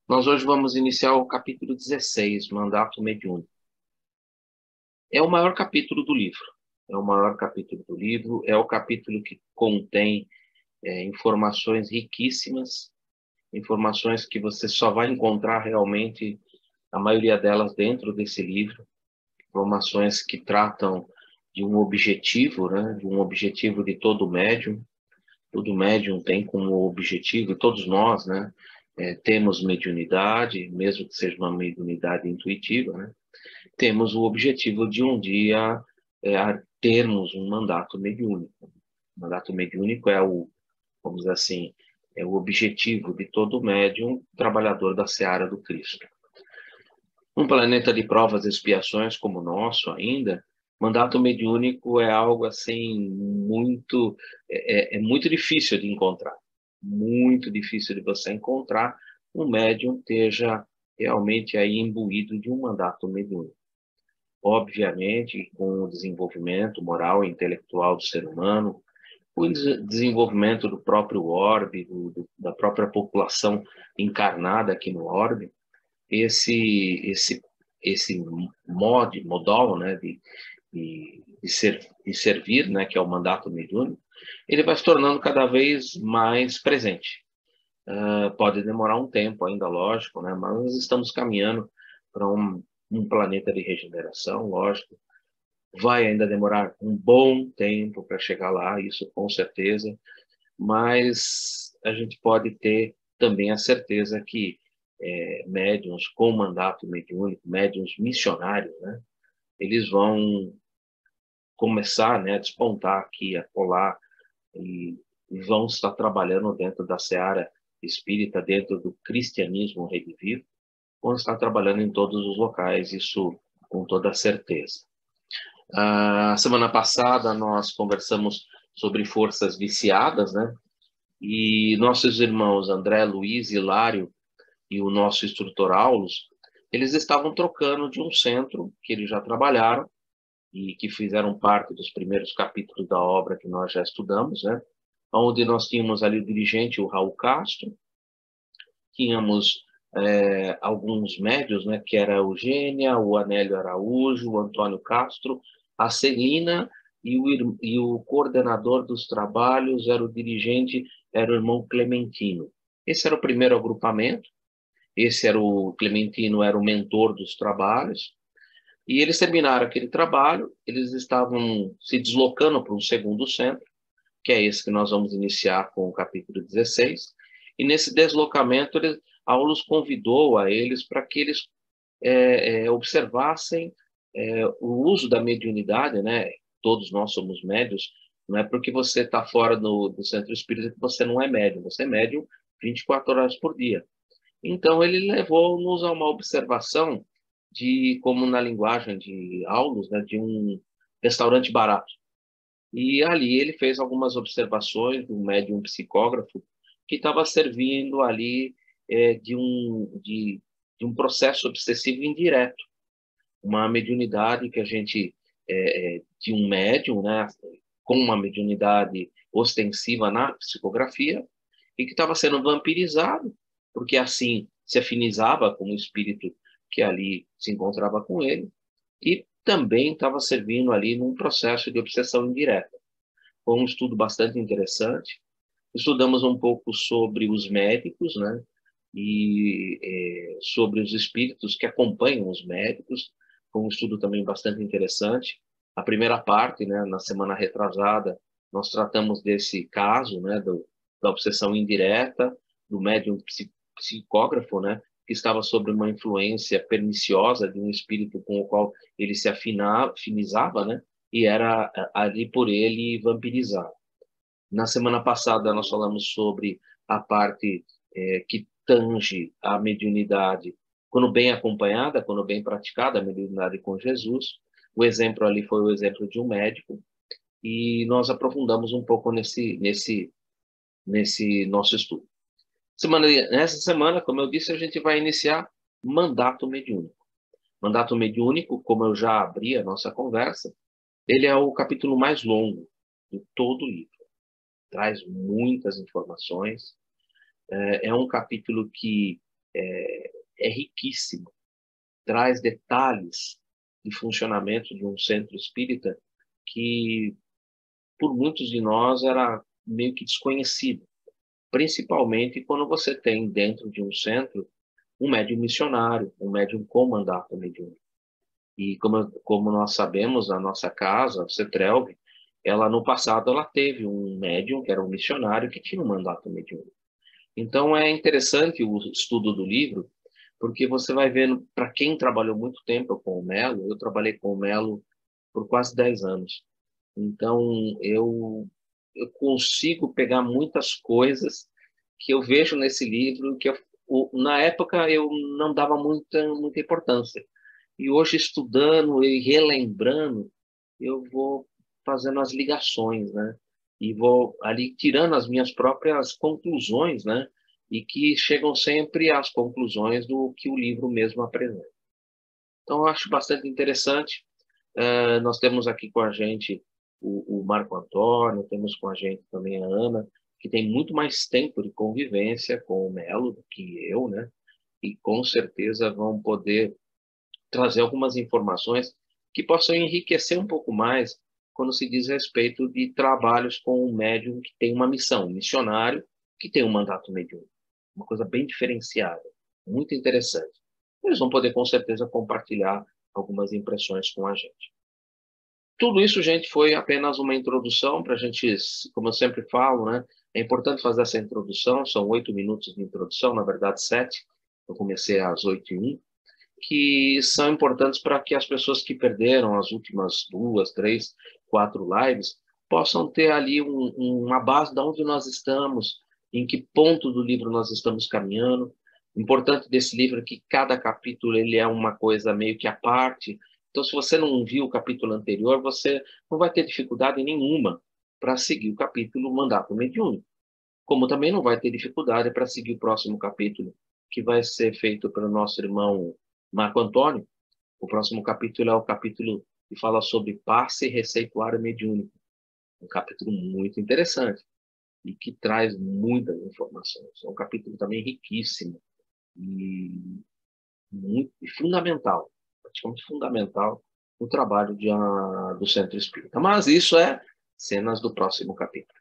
Nós hoje vamos iniciar o capítulo 16, Mandato Mediúnico. É o maior capítulo do livro. É o maior capítulo do livro, é o capítulo que contém informações riquíssimas, informações que você só vai encontrar realmente, a maioria delas dentro desse livro, informações que tratam de um objetivo, né, de um objetivo de todo médium. Todo médium tem como objetivo, e todos nós, né, temos mediunidade, mesmo que seja uma mediunidade intuitiva, né, temos o objetivo de um dia termos um mandato mediúnico. O mandato mediúnico vamos dizer assim, é o objetivo de todo médium trabalhador da seara do Cristo. Um planeta de provas e expiações como o nosso ainda, mandato mediúnico é algo assim muito difícil de encontrar, muito difícil de você encontrar um médium esteja realmente aí imbuído de um mandato mediúnico. Obviamente, com o desenvolvimento moral e intelectual do ser humano, o desenvolvimento do próprio orbe, da própria população encarnada aqui no orbe, esse esse modal, né, de servir, né, que é o mandato mediúnico, ele vai se tornando cada vez mais presente. Pode demorar um tempo ainda, lógico, né, mas nós estamos caminhando para um planeta de regeneração, lógico. Vai ainda demorar um bom tempo para chegar lá, isso com certeza, mas a gente pode ter também a certeza que médiuns com mandato mediúnico, médiuns missionários, né, eles vão começar, né, a despontar aqui, a colar, e vão estar trabalhando dentro da seara espírita, dentro do cristianismo redivivo, vão estar trabalhando em todos os locais, isso com toda certeza. A semana passada nós conversamos sobre forças viciadas, né? E nossos irmãos André, Luiz, Hilário e o nosso instrutor Aulus, eles estavam trocando de um centro que eles já trabalharam e que fizeram parte dos primeiros capítulos da obra que nós já estudamos, né? Onde nós tínhamos ali o dirigente, o Raul Castro, tínhamos alguns médios, né? Que era a Eugênia, o Anélio Araújo, o Antônio Castro, a Celina e o coordenador dos trabalhos era o dirigente, era o irmão Clementino. Esse era o primeiro agrupamento. Esse era o Clementino, era o mentor dos trabalhos. E eles terminaram aquele trabalho, eles estavam se deslocando para um segundo centro, que é esse que nós vamos iniciar com o capítulo 16. E nesse deslocamento, Aulus convidou a eles para que eles observassem o uso da mediunidade, né? Todos nós somos médios, não é porque você está fora do centro espírita que você não é médium, você é médium 24 horas por dia. Então, ele levou-nos a uma observação de, como na linguagem de Aulus, né, de um restaurante barato. E ali ele fez algumas observações do médium psicógrafo que estava servindo ali de um processo obsessivo indireto, uma mediunidade que a gente, de um médium, né, com uma mediunidade ostensiva na psicografia, e que estava sendo vampirizado, porque assim se afinizava com o espírito que ali se encontrava com ele, e também estava servindo ali num processo de obsessão indireta. Foi um estudo bastante interessante. Estudamos um pouco sobre os médicos, né? E sobre os espíritos que acompanham os médicos. Foi um estudo também bastante interessante. A primeira parte, né, na semana retrasada, nós tratamos desse caso, né, da obsessão indireta, do médium psicógrafo, né, que estava sob uma influência perniciosa de um espírito com o qual ele se afinizava, né, e era ali por ele vampirizado. Na semana passada, nós falamos sobre a parte que tange a mediunidade, quando bem acompanhada, quando bem praticada, a mediunidade com Jesus. O exemplo ali foi o exemplo de um médico, e nós aprofundamos um pouco nesse nosso estudo. Nessa semana, como eu disse, a gente vai iniciar mandato mediúnico. Mandato mediúnico, como eu já abri a nossa conversa, ele é o capítulo mais longo de todo o livro. Traz muitas informações. É um capítulo que é riquíssimo, traz detalhes de funcionamento de um centro espírita que, por muitos de nós, era meio que desconhecido, principalmente quando você tem dentro de um centro um médium missionário, um médium com mandato mediúnico. E como nós sabemos, a nossa casa, a CETRELV, ela no passado ela teve um médium que era um missionário que tinha um mandato mediúnico. Então é interessante o estudo do livro, porque você vai vendo, para quem trabalhou muito tempo com o Melo, eu trabalhei com o Melo por quase 10 anos. Então eu consigo pegar muitas coisas que eu vejo nesse livro que na época eu não dava muita importância. E hoje, estudando e relembrando, eu vou fazendo as ligações, né? E vou ali tirando as minhas próprias conclusões, né? E que chegam sempre às conclusões do que o livro mesmo apresenta. Então, eu acho bastante interessante. Nós temos aqui com a gente o Marco Antônio, temos com a gente também a Ana, que tem muito mais tempo de convivência com o Melo do que eu, né? E com certeza vão poder trazer algumas informações que possam enriquecer um pouco mais quando se diz respeito de trabalhos com um médium que tem uma missão, um missionário que tem um mandato mediúnico. Uma coisa bem diferenciada, muito interessante. Eles vão poder, com certeza, compartilhar algumas impressões com a gente. Tudo isso, gente, foi apenas uma introdução para a gente, como eu sempre falo, né? É importante fazer essa introdução, são 8 minutos de introdução, na verdade 7. Eu comecei às 8h01, que são importantes para que as pessoas que perderam as últimas 2, 3, 4 lives possam ter ali uma base de onde nós estamos, em que ponto do livro nós estamos caminhando. O importante desse livro é que cada capítulo ele é uma coisa meio que à parte. Então, se você não viu o capítulo anterior, você não vai ter dificuldade nenhuma para seguir o capítulo Mandato Mediúnico. Como também não vai ter dificuldade para seguir o próximo capítulo, que vai ser feito pelo nosso irmão Marco Antônio. O próximo capítulo é o capítulo que fala sobre passe receituário mediúnico. Um capítulo muito interessante e que traz muitas informações. É um capítulo também riquíssimo e muito e fundamental, praticamente fundamental no trabalho do Centro Espírita. Mas isso é cenas do próximo capítulo.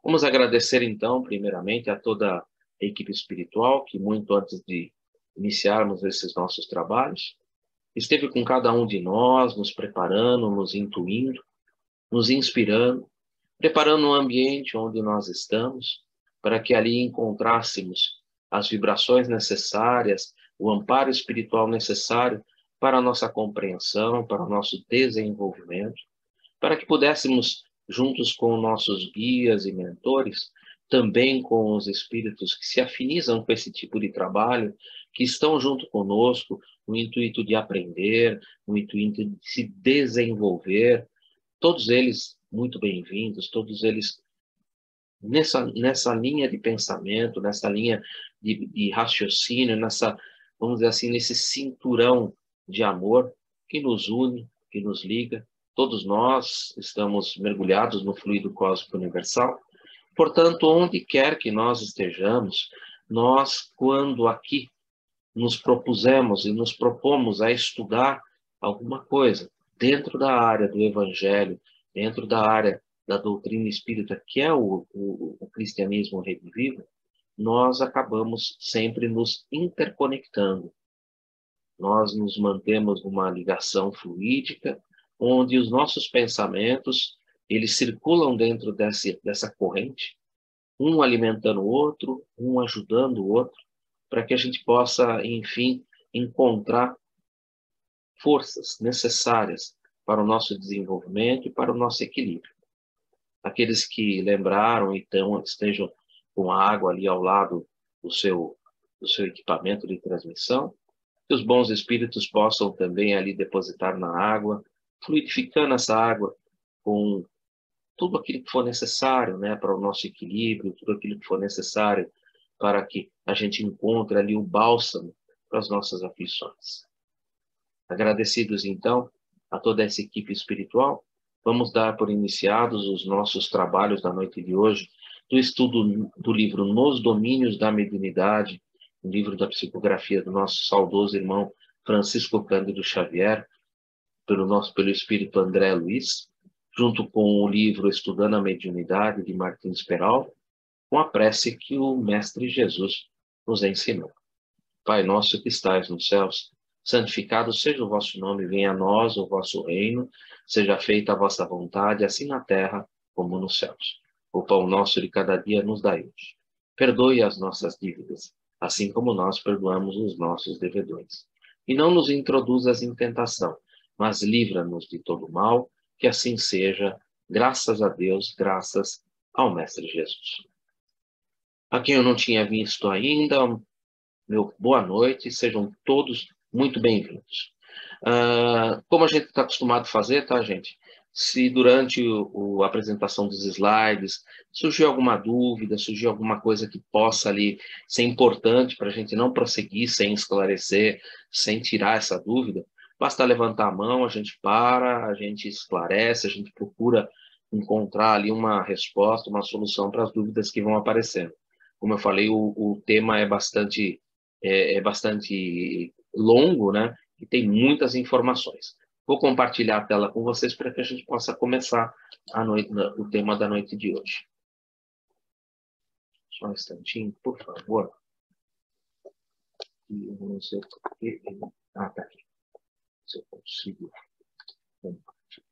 Vamos agradecer, então, primeiramente, a toda a equipe espiritual que, muito antes de iniciarmos esses nossos trabalhos, esteve com cada um de nós, nos preparando, nos intuindo, nos inspirando, preparando o ambiente onde nós estamos, para que ali encontrássemos as vibrações necessárias, o amparo espiritual necessário para a nossa compreensão, para o nosso desenvolvimento, para que pudéssemos, juntos com nossos guias e mentores, também com os espíritos que se afinizam com esse tipo de trabalho, que estão junto conosco, no intuito de aprender, no intuito de se desenvolver, todos eles muito bem-vindos, todos eles nessa linha de pensamento, nessa linha de raciocínio, vamos dizer assim, nesse cinturão de amor que nos une, que nos liga. Todos nós estamos mergulhados no fluido cósmico universal. Portanto, onde quer que nós estejamos, nós, quando aqui nos propusemos e nos propomos a estudar alguma coisa dentro da área do Evangelho, dentro da área da doutrina espírita, que é o cristianismo revivido, nós acabamos sempre nos interconectando. Nós nos mantemos numa ligação fluídica, onde os nossos pensamentos eles circulam dentro dessa corrente, um alimentando o outro, um ajudando o outro, para que a gente possa, enfim, encontrar forças necessárias para o nosso desenvolvimento e para o nosso equilíbrio. Aqueles que lembraram e estejam com a água ali ao lado do seu equipamento de transmissão, que os bons espíritos possam também ali depositar na água, fluidificando essa água com tudo aquilo que for necessário, né, para o nosso equilíbrio, tudo aquilo que for necessário para que a gente encontre ali o bálsamo para as nossas aflições. Agradecidos, então, a toda essa equipe espiritual, vamos dar por iniciados os nossos trabalhos da noite de hoje, do estudo do livro Nos Domínios da Mediunidade, um livro da psicografia do nosso saudoso irmão Francisco Cândido Xavier, pelo espírito André Luiz, junto com o livro Estudando a Mediunidade, de Martins Peral, com a prece que o Mestre Jesus nos ensinou. Pai nosso que estais nos céus, santificado seja o vosso nome, venha a nós o vosso reino, seja feita a vossa vontade, assim na terra como nos céus. O pão nosso de cada dia nos dai hoje. Perdoe as nossas dívidas, assim como nós perdoamos os nossos devedores. E não nos introduzas em tentação, mas livra-nos de todo mal, que assim seja, graças a Deus, graças ao Mestre Jesus. A quem eu não tinha visto ainda, meu boa noite, sejam todos muito bem-vindos. Como a gente está acostumado a fazer, tá, gente? Se durante a apresentação dos slides surgiu alguma dúvida, surgiu alguma coisa que possa ali ser importante para a gente não prosseguir sem esclarecer, sem tirar essa dúvida, basta levantar a mão, a gente para, a gente esclarece, a gente procura encontrar ali uma resposta, uma solução para as dúvidas que vão aparecendo. Como eu falei, o tema é bastante longo, né? E tem muitas informações. Vou compartilhar a tela com vocês para que a gente possa começar o tema da noite de hoje. Só um instantinho, por favor. Eu não sei porque... tá aqui. Se eu consigo compartilhar.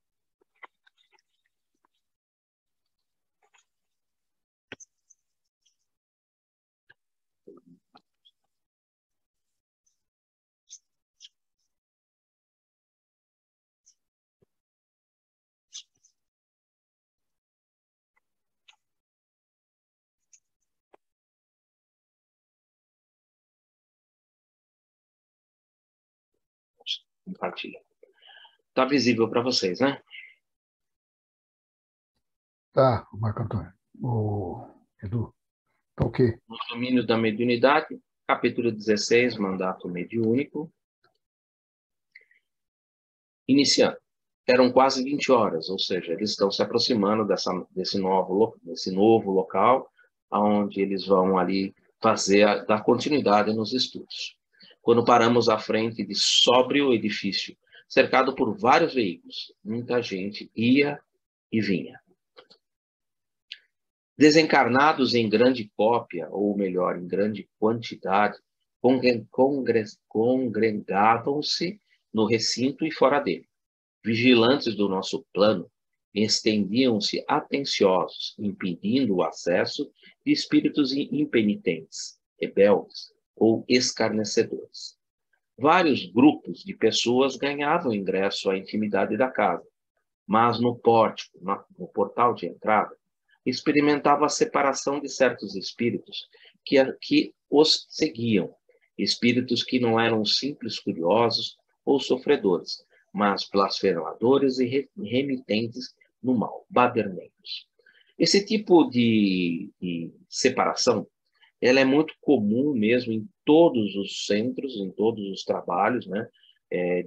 Compartilhar. Está visível para vocês, né? Tá, Marco Antônio. O Edu, tá ok. No domínio da mediunidade, capítulo 16, mandato mediúnico. Iniciando. Eram quase 20 horas, ou seja, eles estão se aproximando desse novo local, onde eles vão ali dar continuidade nos estudos. Quando paramos à frente de sóbrio edifício, cercado por vários veículos, muita gente ia e vinha. Desencarnados em grande cópia, ou melhor, em grande quantidade, congregavam-se no recinto e fora dele. Vigilantes do nosso plano estendiam-se atenciosos, impedindo o acesso de espíritos impenitentes, rebeldes ou escarnecedores. Vários grupos de pessoas ganhavam ingresso à intimidade da casa, mas no pórtico, no portal de entrada, experimentava a separação de certos espíritos que os seguiam, espíritos que não eram simples curiosos ou sofredores, mas blasfemadores e remitentes no mal, baderneiros. Esse tipo de separação, ela é muito comum mesmo em todos os centros, em todos os trabalhos, né,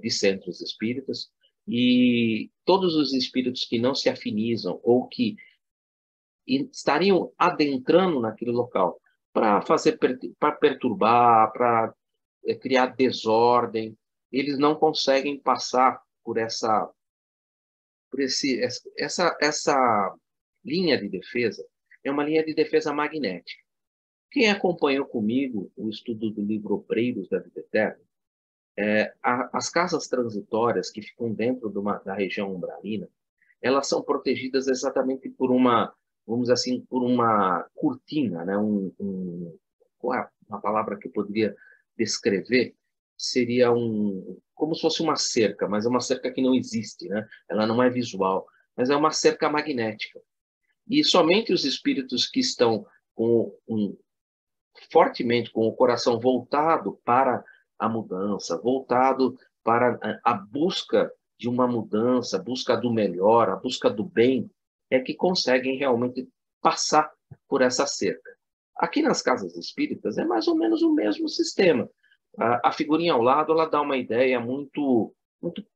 de centros espíritas, e todos os espíritos que não se afinizam ou que estariam adentrando naquele local para perturbar, para criar desordem, eles não conseguem passar por essa linha de defesa. É uma linha de defesa magnética. Quem acompanhou comigo o estudo do livro Obreiros da Vida Eterna, as casas transitórias que ficam dentro da região umbralina, elas são protegidas exatamente por uma, vamos dizer assim, por uma cortina, né? Qual é uma palavra que eu poderia descrever? Seria como se fosse uma cerca, mas é uma cerca que não existe, né? Ela não é visual, mas é uma cerca magnética. E somente os espíritos que estão fortemente com o coração voltado para a mudança, voltado para a busca de uma mudança, a busca do melhor, a busca do bem, é que conseguem realmente passar por essa cerca. Aqui nas casas espíritas é mais ou menos o mesmo sistema. A figurinha ao lado, ela dá uma ideia muito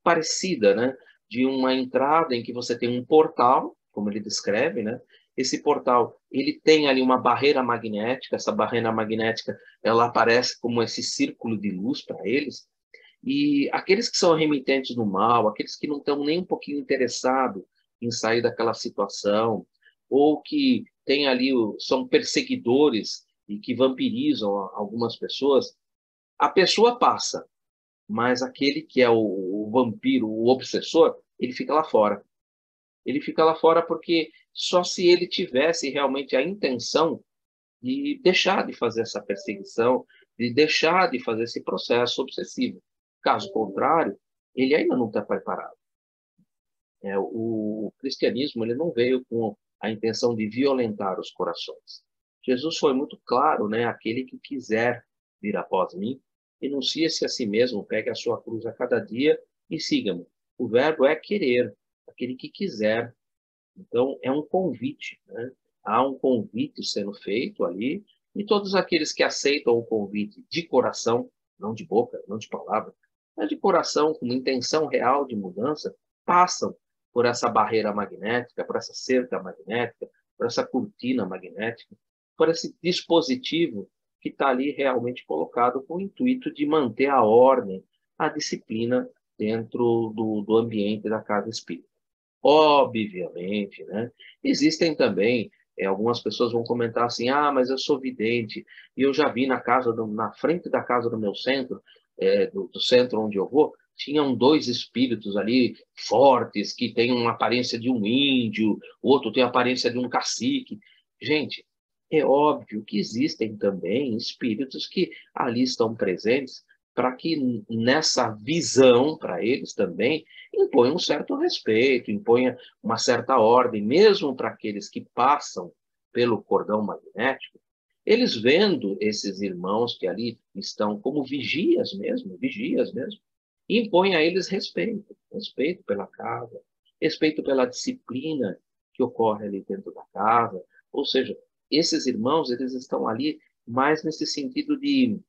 parecida, né? De uma entrada em que você tem um portal, como ele descreve, né? esse portal, ele tem ali uma barreira magnética, essa barreira magnética, ela aparece como esse círculo de luz para eles, e aqueles que são remitentes do mal, aqueles que não estão nem um pouquinho interessados em sair daquela situação, ou que têm ali, são perseguidores e que vampirizam algumas pessoas, a pessoa passa, mas aquele que é o vampiro, o obsessor, ele fica lá fora. Ele fica lá fora porque só se ele tivesse realmente a intenção de deixar de fazer essa perseguição, de deixar de fazer esse processo obsessivo. Caso contrário, ele ainda não está preparado. O cristianismo ele não veio com a intenção de violentar os corações. Jesus foi muito claro, né? Aquele que quiser vir após mim, renuncie-se a si mesmo, pegue a sua cruz a cada dia e siga-me. O verbo é querer, aquele que quiser. Então, é um convite, né? Há um convite sendo feito ali, e todos aqueles que aceitam o convite de coração, não de boca, não de palavra, mas de coração, com uma intenção real de mudança, passam por essa barreira magnética, por essa cerca magnética, por essa cortina magnética, por esse dispositivo que está ali realmente colocado com o intuito de manter a ordem, a disciplina dentro do ambiente da casa espírita. Obviamente, né? Existem também, algumas pessoas vão comentar assim, mas eu sou vidente, e eu já vi na frente da casa do meu centro, do centro onde eu vou, tinham dois espíritos ali fortes, que têm uma aparência de um índio, o outro tem a aparência de um cacique. Gente, é óbvio que existem também espíritos que ali estão presentes para que nessa visão, para eles também, imponha um certo respeito, imponha uma certa ordem, mesmo para aqueles que passam pelo cordão magnético, eles vendo esses irmãos que ali estão como vigias mesmo, impõe a eles respeito, respeito pela casa, respeito pela disciplina que ocorre ali dentro da casa, ou seja, esses irmãos, eles estão ali mais nesse sentido de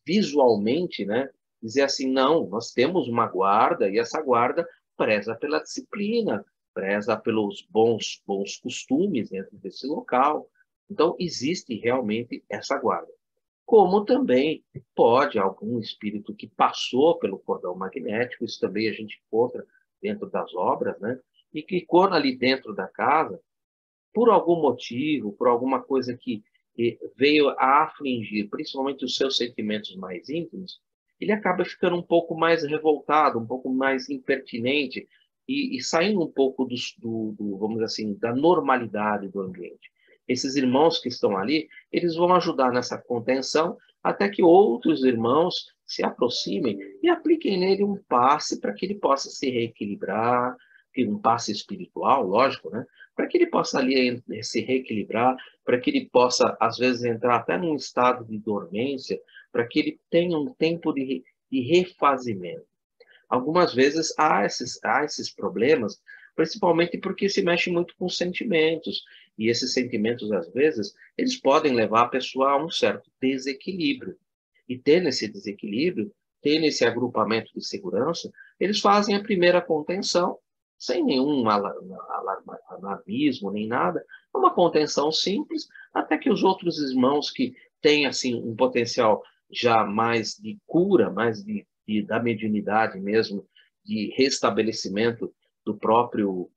visualmente, né, dizer assim, não, nós temos uma guarda e essa guarda preza pela disciplina, preza pelos bons costumes dentro desse local. Então, existe realmente essa guarda. Como também pode algum espírito que passou pelo cordão magnético, isso também a gente encontra dentro das obras, né? E que quando ali dentro da casa, por algum motivo, por alguma coisa que veio a afligir, principalmente os seus sentimentos mais íntimos, ele acaba ficando um pouco mais revoltado, um pouco mais impertinente e saindo um pouco vamos dizer assim, da normalidade do ambiente. Esses irmãos que estão ali, eles vão ajudar nessa contenção até que outros irmãos se aproximem e apliquem nele um passe para que ele possa se reequilibrar, um passe espiritual, lógico, né? Para que ele possa ali se reequilibrar, para que ele possa, às vezes, entrar até num estado de dormência, para que ele tenha um tempo de refazimento. Algumas vezes há esses problemas, principalmente porque se mexe muito com sentimentos, e esses sentimentos, às vezes, eles podem levar a pessoa a um certo desequilíbrio. E tendo esse desequilíbrio, tendo esse agrupamento de segurança, eles fazem a primeira contenção, sem nenhum alarmismo, nem nada, uma contenção simples, até que os outros irmãos que têm assim, um potencial já mais de cura, mais da mediunidade mesmo, de restabelecimento do próprio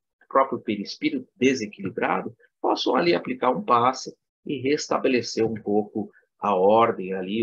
perispírito desequilibrado, possam ali aplicar um passe e restabelecer um pouco a ordem ali,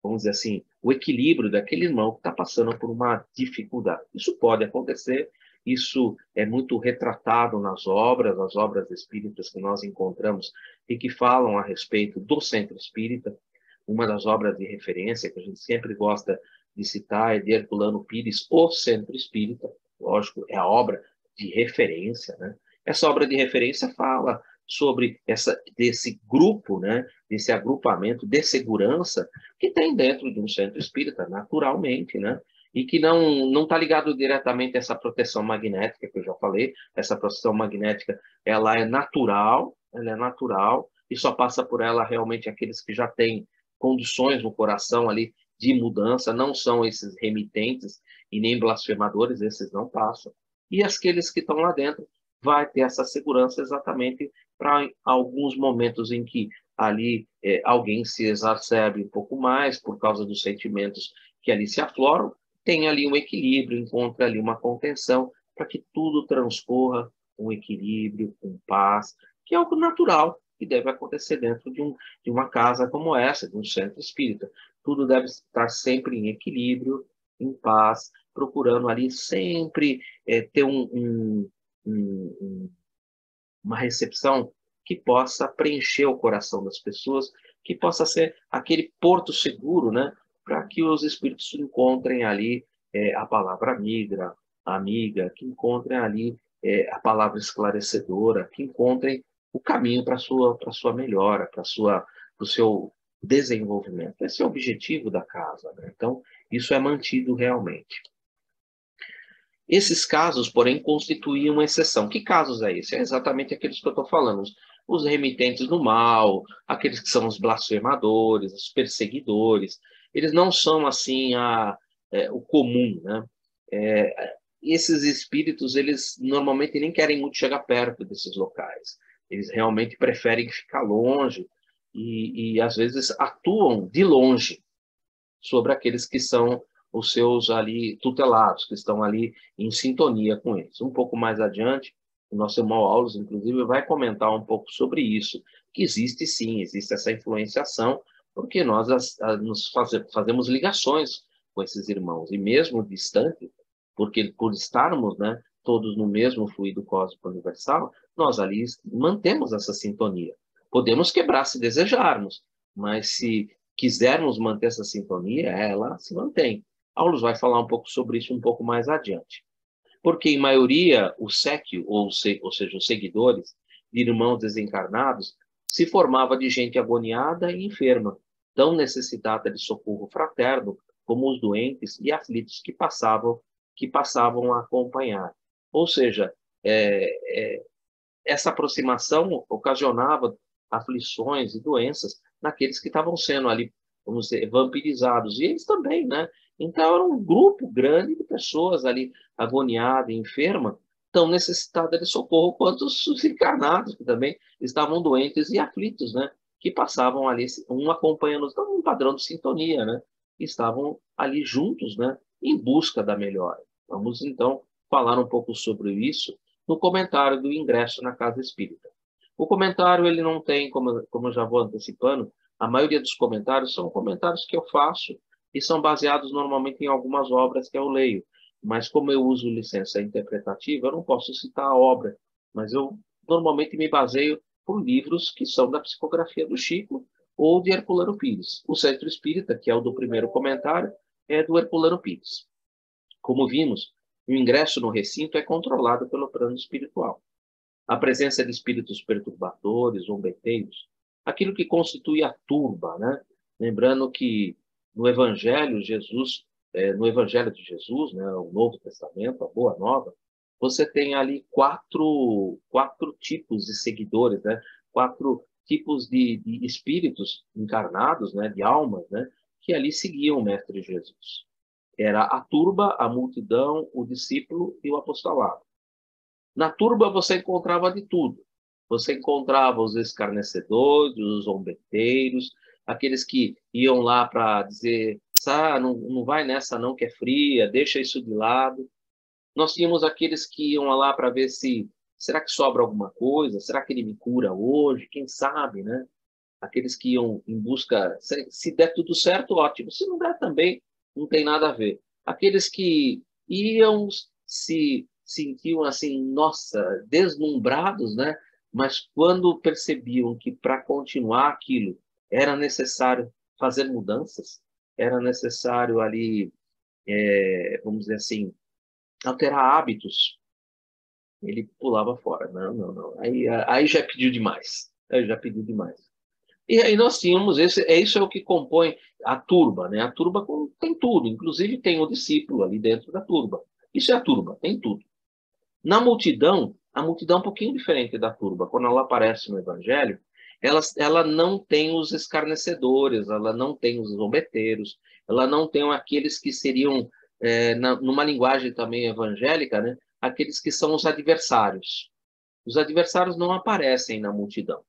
vamos dizer assim, o equilíbrio daquele irmão que está passando por uma dificuldade. Isso pode acontecer, isso é muito retratado nas obras, as obras espíritas que nós encontramos e que falam a respeito do centro espírita. Uma das obras de referência que a gente sempre gosta de citar é de Herculano Pires, O Centro Espírita. Lógico, é a obra de referência, né? Essa obra de referência fala sobre desse grupo, né? Desse agrupamento de segurança que tem dentro de um centro espírita, naturalmente, né? E que não está ligado diretamente a essa proteção magnética que eu já falei. Essa proteção magnética, ela é natural e só passa por ela realmente aqueles que já têm condições no coração ali de mudança, não são esses remitentes e nem blasfemadores, esses não passam. E aqueles que estão lá dentro vai ter essa segurança exatamente para alguns momentos em que ali alguém se exacerbe um pouco mais por causa dos sentimentos que ali se afloram, tem ali um equilíbrio, encontra ali uma contenção para que tudo transcorra com equilíbrio, com paz, que é algo natural que deve acontecer dentro de uma casa como essa, de um centro espírita. Tudo deve estar sempre em equilíbrio, em paz, procurando ali sempre ter uma recepção que possa preencher o coração das pessoas, que possa ser aquele porto seguro, né, para que os espíritos encontrem ali a palavra amiga, que encontrem ali a palavra esclarecedora, que encontrem o caminho para a sua melhora, para o seu desenvolvimento. Esse é o objetivo da casa, né? Então, isso é mantido realmente. Esses casos, porém, constituíam uma exceção. Que casos é esse? É exatamente aqueles que eu estou falando. Os remitentes do mal, aqueles que são os blasfemadores, os perseguidores. Eles não são, assim, o comum, né? Esses espíritos, eles normalmente nem querem muito chegar perto desses locais. Eles realmente preferem ficar longe e às vezes, atuam de longe sobre aqueles que são os seus ali tutelados, que estão ali em sintonia com eles. Um pouco mais adiante, o nosso irmão Aulos, inclusive, vai comentar um pouco sobre isso, que existe sim, existe essa influenciação, porque nós fazemos ligações com esses irmãos, e mesmo distante, porque por estarmos, né, todos no mesmo fluido cósmico universal, nós ali mantemos essa sintonia. Podemos quebrar se desejarmos, mas se quisermos manter essa sintonia, ela se mantém. Aulus vai falar um pouco sobre isso um pouco mais adiante. Porque, em maioria, o séquio, ou seja, os seguidores de irmãos desencarnados, se formava de gente agoniada e enferma, tão necessitada de socorro fraterno como os doentes e aflitos que passavam a acompanhar. Ou seja, essa aproximação ocasionava aflições e doenças naqueles que estavam sendo ali, vamos dizer, vampirizados. E eles também, né? Então, era um grupo grande de pessoas ali, agoniada e enferma, tão necessitada de socorro quanto os encarnados, que também estavam doentes e aflitos, né? Que passavam ali, um acompanhando, estavam um padrão de sintonia, né? Estavam ali juntos, né? Em busca da melhora. Vamos, então, falar um pouco sobre isso no comentário do ingresso na casa espírita. O comentário, ele não tem, como eu já vou antecipando, a maioria dos comentários são comentários que eu faço e são baseados normalmente em algumas obras que eu leio. Mas como eu uso licença interpretativa, eu não posso citar a obra, mas eu normalmente me baseio por livros que são da psicografia do Chico ou de Herculano Pires. O Centro Espírita, que é o do primeiro comentário, é do Herculano Pires. Como vimos, o ingresso no recinto é controlado pelo plano espiritual. A presença de espíritos perturbadores, zombeteiros, aquilo que constitui a turba, né? Lembrando que no Evangelho no Evangelho de Jesus, né, o Novo Testamento, a Boa Nova, você tem ali quatro tipos de seguidores, né? Quatro tipos de espíritos encarnados, né? De almas, né? Que ali seguiam o Mestre Jesus. Era a turba, a multidão, o discípulo e o apostolado. Na turba você encontrava de tudo. Você encontrava os escarnecedores, os zombeteiros, aqueles que iam lá para dizer, não vai nessa não que é fria, deixa isso de lado. Nós tínhamos aqueles que iam lá para ver será que sobra alguma coisa? Será que ele me cura hoje? Quem sabe, né? Aqueles que iam em busca, se der tudo certo, ótimo. Se não der também, não tem nada a ver. Aqueles que iam, se sentiam assim, nossa, deslumbrados, né? Mas quando percebiam que para continuar aquilo era necessário fazer mudanças, era necessário ali, vamos dizer assim, alterar hábitos, ele pulava fora. Não, não, não. Aí já pediu demais. Aí já pediu demais. E aí nós tínhamos, isso é o que compõe a turba, né? A turba tem tudo, inclusive tem o discípulo ali dentro da turba. Isso é a turba, tem tudo. Na multidão, a multidão é um pouquinho diferente da turba. Quando ela aparece no Evangelho, ela não tem os escarnecedores, ela não tem os zombeteiros, ela não tem aqueles que seriam, numa linguagem também evangélica, né? Aqueles que são os adversários. Os adversários não aparecem na multidão.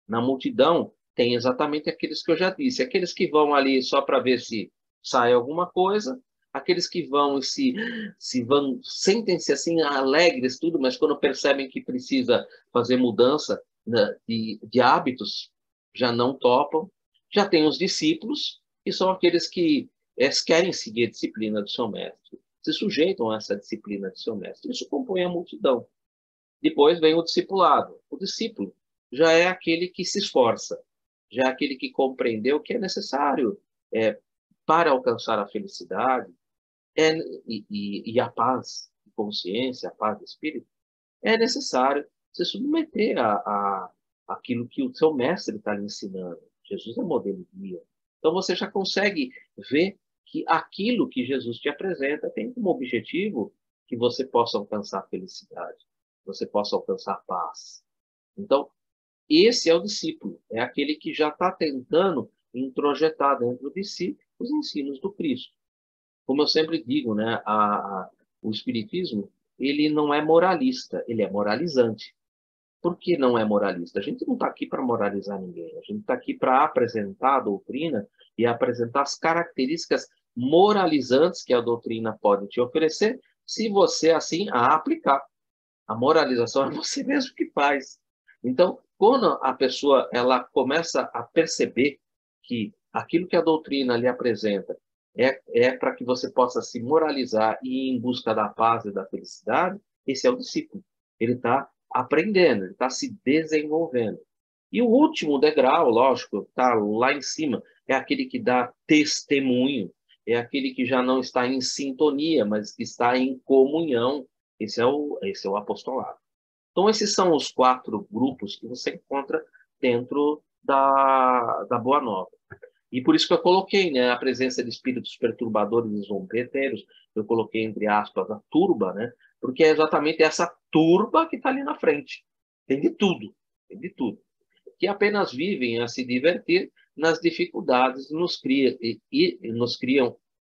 Na multidão tem exatamente aqueles que eu já disse, aqueles que vão ali só para ver se sai alguma coisa, aqueles que vão e se vão, sentem-se assim alegres, tudo, mas quando percebem que precisa fazer mudança, né, de hábitos, já não topam. Já tem os discípulos, que são aqueles que querem seguir a disciplina do seu mestre, se sujeitam a essa disciplina do seu mestre. Isso compõe a multidão. Depois vem o discipulado. O discípulo já é aquele que se esforça, já é aquele que compreendeu que é necessário, para alcançar a felicidade e a paz de consciência, a paz de espírito, é necessário se submeter àquilo que o seu mestre está lhe ensinando. Jesus é modelo guia. Então você já consegue ver que aquilo que Jesus te apresenta tem como objetivo que você possa alcançar felicidade, você possa alcançar paz. Então, esse é o discípulo, é aquele que já está tentando introjetar dentro de si os ensinos do Cristo. Como eu sempre digo, né, o Espiritismo, ele não é moralista, ele é moralizante. Por que não é moralista? A gente não está aqui para moralizar ninguém, a gente está aqui para apresentar a doutrina e apresentar as características moralizantes que a doutrina pode te oferecer, se você, assim, a aplicar. A moralização é você mesmo que faz. Então, quando a pessoa ela começa a perceber que aquilo que a doutrina lhe apresenta é para que você possa se moralizar e ir em busca da paz e da felicidade, esse é o discípulo. Ele está aprendendo, ele está se desenvolvendo. E o último degrau, lógico, está lá em cima, é aquele que dá testemunho, é aquele que já não está em sintonia, mas que está em comunhão. Esse é o apostolado. Então, esses são os 4 grupos que você encontra dentro da Boa Nova. E por isso que eu coloquei, né, a presença de espíritos perturbadores e zombeteiros, eu coloquei entre aspas a turba, né, porque é exatamente essa turba que está ali na frente. Tem de tudo, tem de tudo. Que apenas vivem a se divertir nas dificuldades, nos criam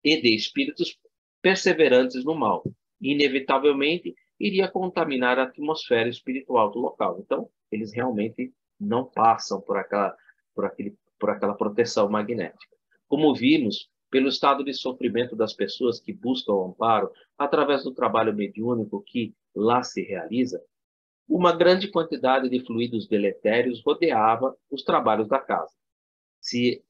e de espíritos perseverantes no mal. Inevitavelmente, iria contaminar a atmosfera espiritual do local. Então, eles realmente não passam por aquela proteção magnética. Como vimos, pelo estado de sofrimento das pessoas que buscam o amparo, através do trabalho mediúnico que lá se realiza, uma grande quantidade de fluidos deletérios rodeava os trabalhos da casa. Se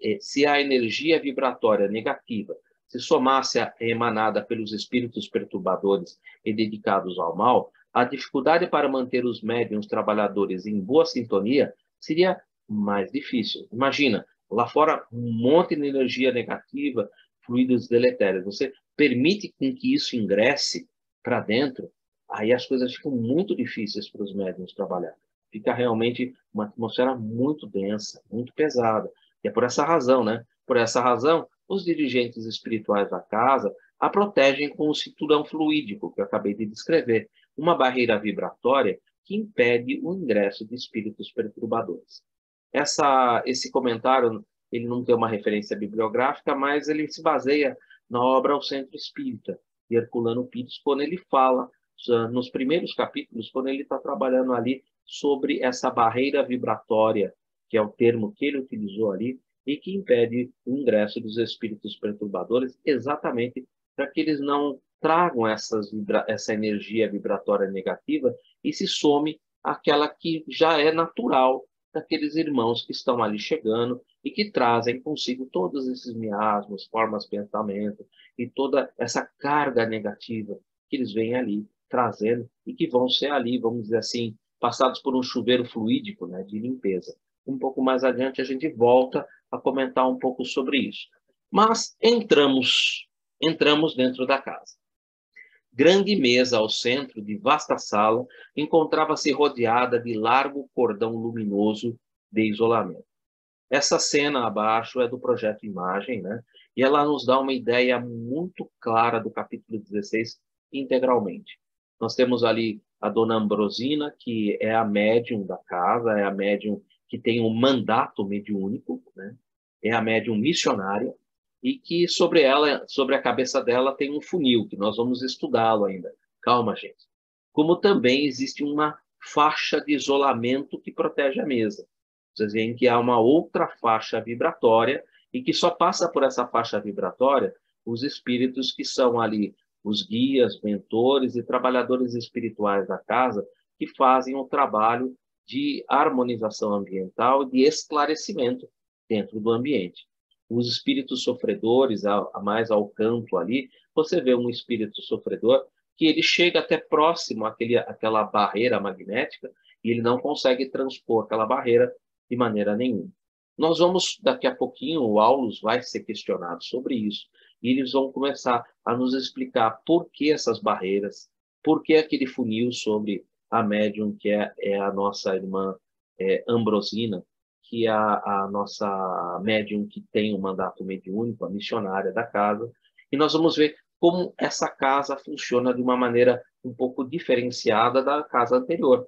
a energia vibratória negativa se somasse à emanada pelos espíritos perturbadores e dedicados ao mal, a dificuldade para manter os médiuns trabalhadores em boa sintonia seria mais difícil. Imagina, lá fora um monte de energia negativa, fluidos deletérios. Você permite com que isso ingresse para dentro, aí as coisas ficam muito difíceis para os médiuns trabalhar. Fica realmente uma atmosfera muito densa, muito pesada. E é por essa razão, né? Por essa razão, os dirigentes espirituais da casa a protegem com o cinturão fluídico que eu acabei de descrever, uma barreira vibratória que impede o ingresso de espíritos perturbadores. Esse comentário ele não tem uma referência bibliográfica, mas ele se baseia na obra O Centro Espírita, de Herculano Pires, quando ele fala, nos primeiros capítulos, quando ele está trabalhando ali sobre essa barreira vibratória, que é o termo que ele utilizou ali, e que impede o ingresso dos espíritos perturbadores, exatamente para que eles não tragam essa energia vibratória negativa e se some àquela que já é natural daqueles irmãos que estão ali chegando e que trazem consigo todos esses miasmas, formas de pensamento e toda essa carga negativa que eles vêm ali trazendo e que vão ser ali, vamos dizer assim, passados por um chuveiro fluídico, né, de limpeza. Um pouco mais adiante a gente volta a comentar um pouco sobre isso. Mas entramos dentro da casa. Grande mesa ao centro de vasta sala encontrava-se rodeada de largo cordão luminoso de isolamento. Essa cena abaixo é do projeto Imagem, né? E ela nos dá uma ideia muito clara do capítulo 16 integralmente. Nós temos ali a dona Ambrosina, que é a médium da casa, é a médium que tem um mandato mediúnico, né? É a médium missionária, e que sobre a cabeça dela, tem um funil, que nós vamos estudá-lo ainda. Calma, gente. Como também existe uma faixa de isolamento que protege a mesa. Vocês veem que há uma outra faixa vibratória e que só passa por essa faixa vibratória os espíritos que são ali os guias, mentores e trabalhadores espirituais da casa que fazem o trabalho de harmonização ambiental e de esclarecimento dentro do ambiente. Os espíritos sofredores, a mais ao canto ali, você vê um espírito sofredor que ele chega até próximo àquela barreira magnética e ele não consegue transpor aquela barreira de maneira nenhuma. Nós vamos, daqui a pouquinho, o Aulus vai ser questionado sobre isso, e eles vão começar a nos explicar por que essas barreiras, por que aquele funil sobre a médium, que é a nossa irmã Ambrosina, que é a nossa médium que tem o mandato mediúnico, a missionária da casa, e nós vamos ver como essa casa funciona de uma maneira um pouco diferenciada da casa anterior.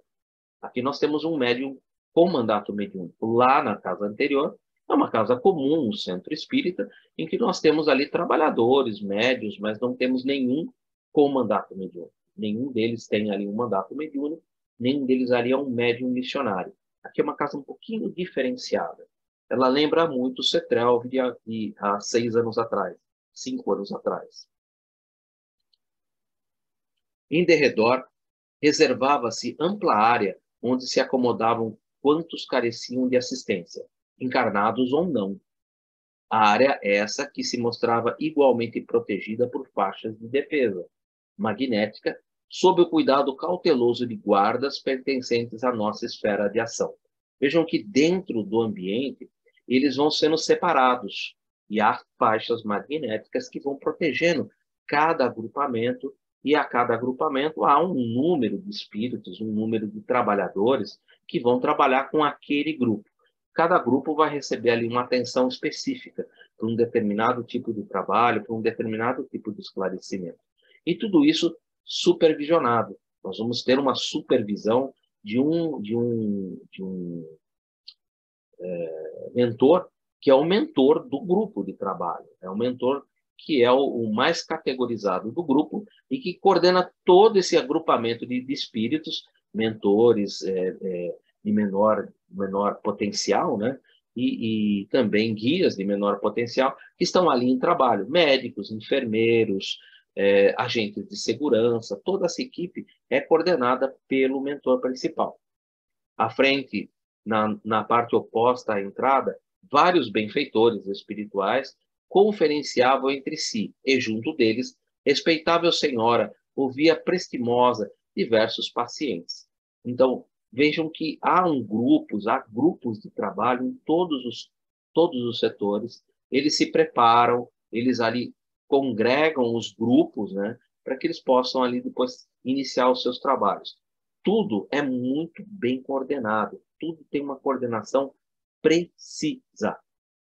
Aqui nós temos um médium com mandato mediúnico. Lá na casa anterior, é uma casa comum, um centro espírita, em que nós temos ali trabalhadores, médios, mas não temos nenhum com mandato mediúnico. Nenhum deles tem ali um mandato mediúnico, nenhum deles ali é um médium missionário. Aqui é uma casa um pouquinho diferenciada. Ela lembra muito o Cetrel de há 6 anos atrás, 5 anos atrás. Em derredor, reservava-se ampla área onde se acomodavam quantos careciam de assistência, encarnados ou não. A área essa que se mostrava igualmente protegida por faixas de defesa magnética, sob o cuidado cauteloso de guardas pertencentes à nossa esfera de ação. Vejam que dentro do ambiente, eles vão sendo separados, e há faixas magnéticas que vão protegendo cada agrupamento, e a cada agrupamento há um número de espíritos, um número de trabalhadores que vão trabalhar com aquele grupo. Cada grupo vai receber ali uma atenção específica para um determinado tipo de trabalho, para um determinado tipo de esclarecimento. E tudo isso supervisionado. Nós vamos ter uma supervisão de um mentor, que é o mentor do grupo de trabalho. É o mentor que é o mais categorizado do grupo e que coordena todo esse agrupamento de espíritos, mentores de menor potencial, né? E também guias de menor potencial, que estão ali em trabalho. Médicos, enfermeiros, agentes de segurança, toda essa equipe é coordenada pelo mentor principal. À frente, na parte oposta à entrada, vários benfeitores espirituais conferenciavam entre si, e junto deles, respeitável senhora ouvia prestimosa diversos pacientes. Então, vejam que há grupos de trabalho em todos os setores, eles se preparam, eles ali congregam os grupos, né, para que eles possam ali depois iniciar os seus trabalhos. Tudo é muito bem coordenado, tudo tem uma coordenação precisa.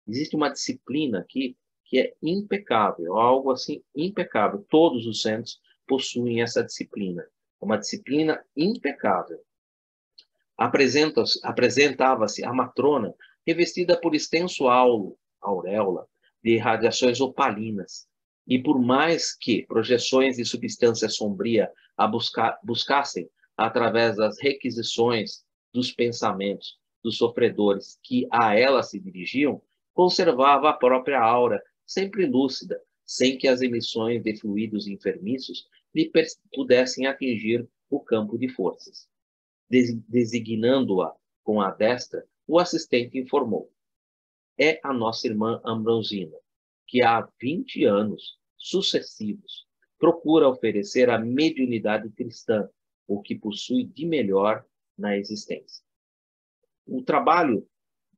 Existe uma disciplina aqui que é impecável, algo assim impecável. Todos os centros possuem essa disciplina. É uma disciplina impecável. Apresentava-se a matrona revestida por extenso auréola de radiações opalinas, e por mais que projeções de substância sombria buscassem, através das requisições dos pensamentos dos sofredores que a ela se dirigiam, conservava a própria aura, sempre lúcida, sem que as emissões de fluidos enfermiços lhe pudessem atingir o campo de forças. Designando-a com a destra, o assistente informou: é a nossa irmã Ambrosina, que há 20 anos sucessivos procura oferecer a mediunidade cristã, o que possui de melhor na existência. O trabalho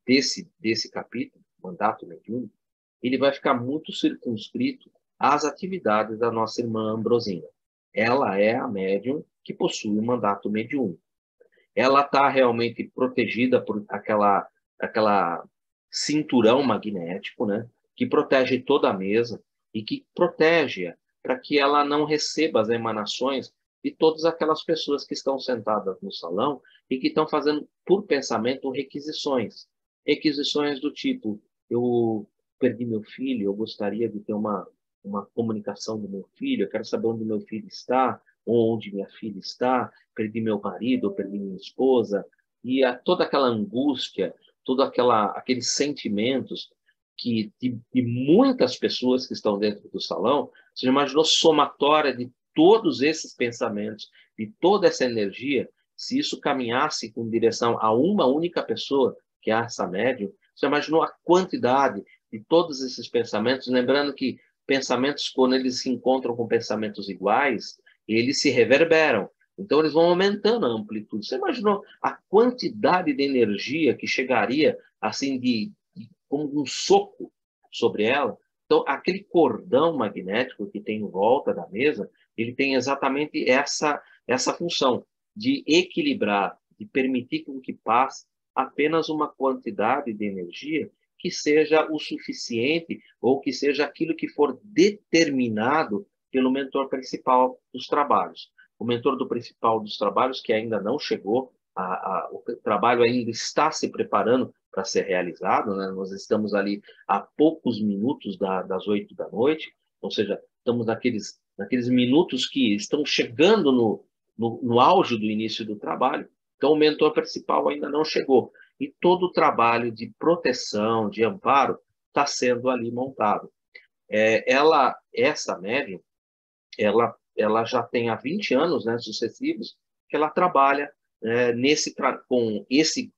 desse capítulo, Mandato Mediúnico, ele vai ficar muito circunscrito às atividades da nossa irmã Ambrosina. Ela é a médium que possui o mandato mediúnico. Ela está realmente protegida por aquela cinturão magnético, né, que protege toda a mesa e que protege-a para que ela não receba as emanações de todas aquelas pessoas que estão sentadas no salão e que estão fazendo, por pensamento, requisições. Requisições do tipo: eu perdi meu filho, eu gostaria de ter uma comunicação do meu filho, eu quero saber onde meu filho está, onde minha filha está, perdi meu marido, perdi minha esposa, e toda aquela angústia, aqueles sentimentos de muitas pessoas que estão dentro do salão, você já imaginou somatória de todos esses pensamentos, de toda essa energia, se isso caminhasse com direção a uma única pessoa, que é essa médium, você imaginou a quantidade de todos esses pensamentos, lembrando que pensamentos, quando eles se encontram com pensamentos iguais, eles se reverberam. Então, eles vão aumentando a amplitude. Você imaginou a quantidade de energia que chegaria, assim, como um soco sobre ela? Então, aquele cordão magnético que tem em volta da mesa, ele tem exatamente essa função de equilibrar, de permitir que passe apenas uma quantidade de energia que seja o suficiente ou que seja aquilo que for determinado pelo mentor principal dos trabalhos. O mentor do principal dos trabalhos, que ainda não chegou, o trabalho ainda está se preparando para ser realizado, né? Nós estamos ali a poucos minutos das 8 da noite, ou seja, estamos naqueles minutos que estão chegando no auge do início do trabalho. Então, o mentor principal ainda não chegou. E todo o trabalho de proteção, de amparo, está sendo ali montado. Essa médium, ela já tem há 20 anos, né, sucessivos, que ela trabalha com esse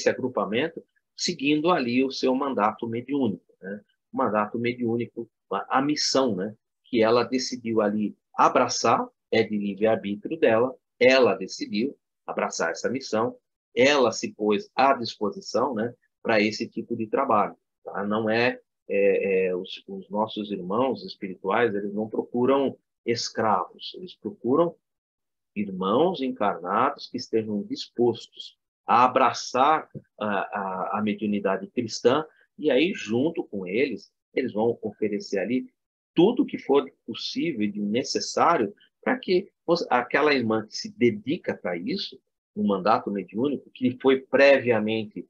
agrupamento, seguindo ali o seu mandato mediúnico. Né? O mandato mediúnico, a missão, né, que ela decidiu ali abraçar, é de livre-arbítrio dela, ela decidiu abraçar essa missão, ela se pôs à disposição, né, para esse tipo de trabalho. Tá? Não os nossos irmãos espirituais, eles não procuram escravos, eles procuram irmãos encarnados que estejam dispostos a abraçar a mediunidade cristã, e aí, junto com eles, eles vão oferecer ali tudo que for possível e necessário para que aquela irmã que se dedica para isso, um mandato mediúnico, que foi previamente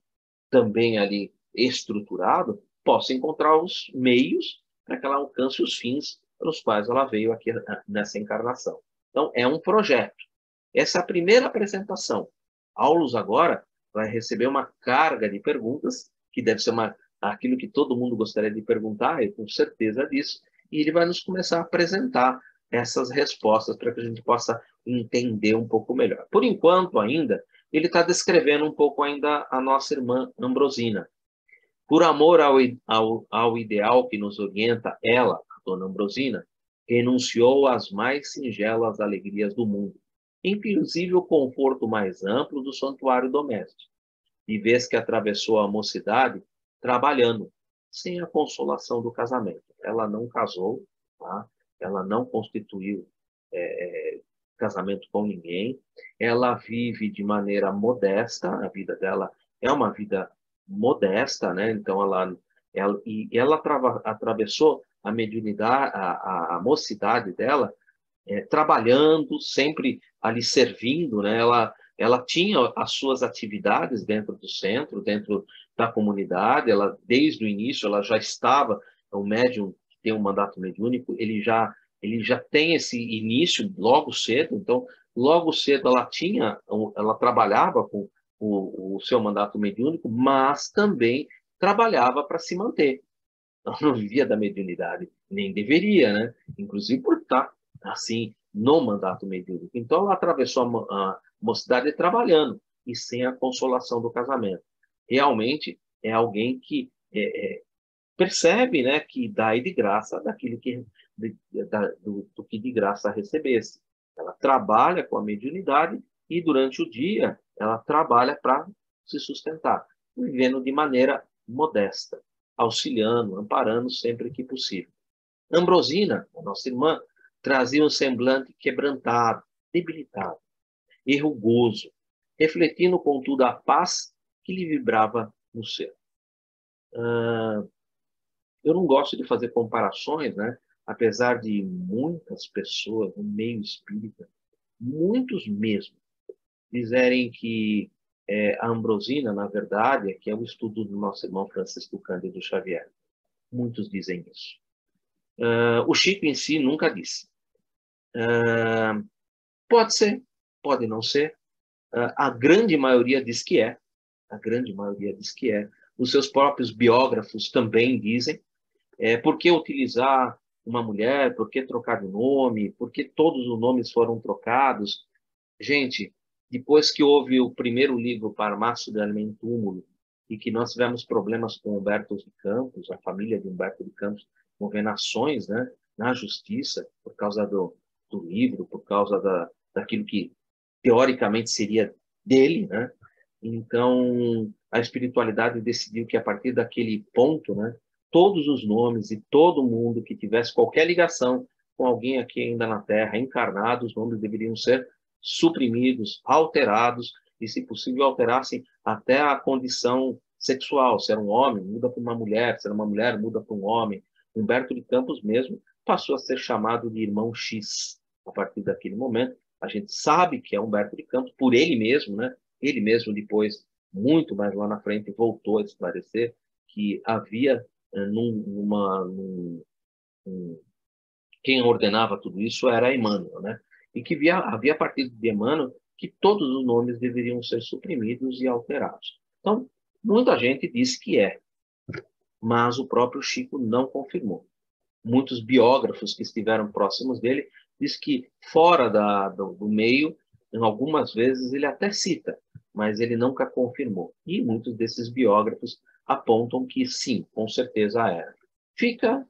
também ali estruturado, possa encontrar os meios para que ela alcance os fins pelos quais ela veio aqui nessa encarnação. Então, é um projeto. Essa é a primeira apresentação. Aulos agora vai receber uma carga de perguntas, que deve ser aquilo que todo mundo gostaria de perguntar, eu tenho certeza disso, e ele vai nos começar a apresentar essas respostas para que a gente possa entender um pouco melhor. Por enquanto, ainda, ele está descrevendo um pouco ainda a nossa irmã Ambrosina. Por amor ao ideal que nos orienta, ela, a dona Ambrosina, renunciou às mais singelas alegrias do mundo, inclusive o conforto mais amplo do santuário doméstico, de vez que atravessou a mocidade trabalhando, sem a consolação do casamento. Ela não casou, tá? Ela não constituiu casamento com ninguém, ela vive de maneira modesta, a vida dela é uma vida modesta, né? Então ela atravessou a mediunidade, a mocidade dela, trabalhando, sempre ali servindo, né? Ela tinha as suas atividades dentro do centro, dentro da comunidade, ela desde o início ela já estava, o médium que tem um mandato mediúnico, ele já tem esse início logo cedo, então logo cedo ela trabalhava com o seu mandato mediúnico, mas também trabalhava para se manter. Ela não vivia da mediunidade, nem deveria, né? Inclusive por estar assim no mandato mediúnico. Então ela atravessou a mocidade trabalhando e sem a consolação do casamento. Realmente é alguém que percebe, né, que dai de graça daquilo do que de graça recebesse. Ela trabalha com a mediunidade e durante o dia ela trabalha para se sustentar, vivendo de maneira modesta, auxiliando, amparando sempre que possível. Ambrosina, a nossa irmã, trazia um semblante quebrantado, debilitado e rugoso, refletindo, contudo, a paz que lhe vibrava no ser. Eu não gosto de fazer comparações, né? Apesar de muitas pessoas no meio espírita, muitos mesmo, dizerem que a Ambrosina, na verdade, que é o estudo do nosso irmão Francisco Cândido Xavier. Muitos dizem isso. O Chico em si nunca disse. Pode ser, pode não ser. A grande maioria diz que é. A grande maioria diz que é. Os seus próprios biógrafos também dizem. Por que utilizar uma mulher? Por que trocar de nome? Por que todos os nomes foram trocados? Gente, depois que houve o primeiro livro, Parmaço de Alimento Túmulo, e que nós tivemos problemas com Humberto de Campos, a família de Humberto de Campos, movendo ações, né, na justiça, por causa do livro, por causa daquilo que teoricamente seria dele, né? Então, a espiritualidade decidiu que, a partir daquele ponto, né, todos os nomes e todo mundo que tivesse qualquer ligação com alguém aqui ainda na Terra, encarnado, os nomes deveriam ser suprimidos, alterados, e, se possível, alterassem até a condição sexual. Se era um homem, muda para uma mulher. Se era uma mulher, muda para um homem. Humberto de Campos mesmo passou a ser chamado de Irmão X a partir daquele momento. A gente sabe que é Humberto de Campos, por ele mesmo, né? Ele mesmo depois, muito mais lá na frente, voltou a esclarecer que havia quem ordenava tudo isso era Emmanuel, né? E que havia a partir de Emmanuel que todos os nomes deveriam ser suprimidos e alterados. Então, muita gente disse que é, mas o próprio Chico não confirmou. Muitos biógrafos que estiveram próximos dele diz que fora do meio, em algumas vezes ele até cita, mas ele nunca confirmou. E muitos desses biógrafos apontam que sim, com certeza era. Fica